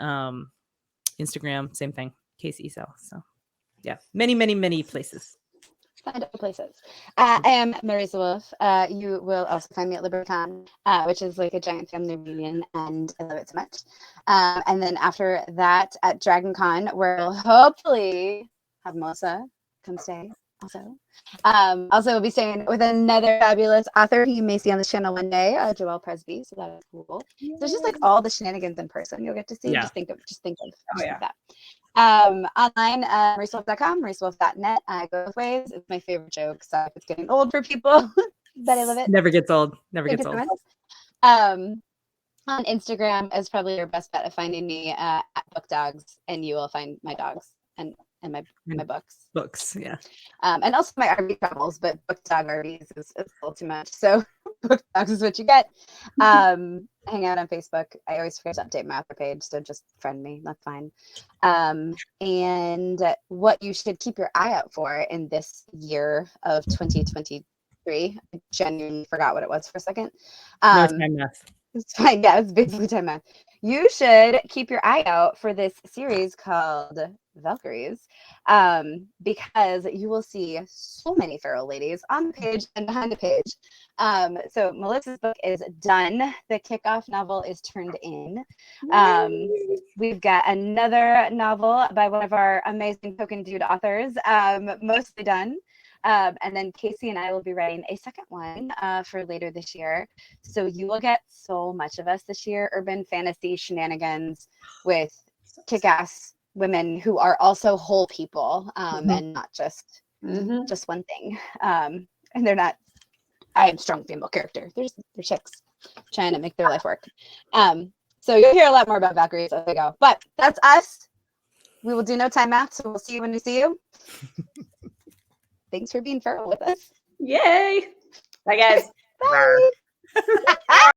Instagram, same thing, Kacey Ezell. So yeah, many places. find other places. I am Marisa Wolf. You will also find me at Libercon, which is like a giant family reunion, and I love it so much. And then after that at DragonCon, where we'll hopefully have Melissa come stay also. Also, we'll be staying with another fabulous author who you may see on this channel one day, Joelle Presby. So that's cool. So it's just like all the shenanigans in person you'll get to see. Yeah. Just think of yeah. that. Online, marisawolf.com, marisawolf.net. I go both ways. It's my favorite joke, so if it's getting old for people, but I love it. Never gets old. Never Thank gets you so old. much. On Instagram is probably your best bet of finding me at Book Dogs, and you will find my dogs and my books. Books, yeah. And also my RV travels, but Book Dog RVs is a little too much. So Book Dogs is what you get. Hang out on Facebook. I always forget to update my author page, so just friend me. That's fine. And what you should keep your eye out for in this year of 2023. I genuinely forgot what it was for a second. No time math. It's fine. Yeah, it's basically time math. You should keep your eye out for this series called Valkyries, because you will see so many feral ladies on the page and behind the page. So Melissa's book is done. The kickoff novel is turned in. We've got another novel by one of our amazing token dude authors, mostly done. And then Kacey and I will be writing a second one for later this year. So you will get so much of us this year, urban fantasy shenanigans with kick-ass women who are also whole people, and not just one thing. And they're not, I am strong female character. They're chicks trying to make their life work. So you'll hear a lot more about Valkyries as we go. But that's us. We will do no time math, so we'll see you when we see you. Thanks for being feral with us. Yay. Bye, guys. Bye.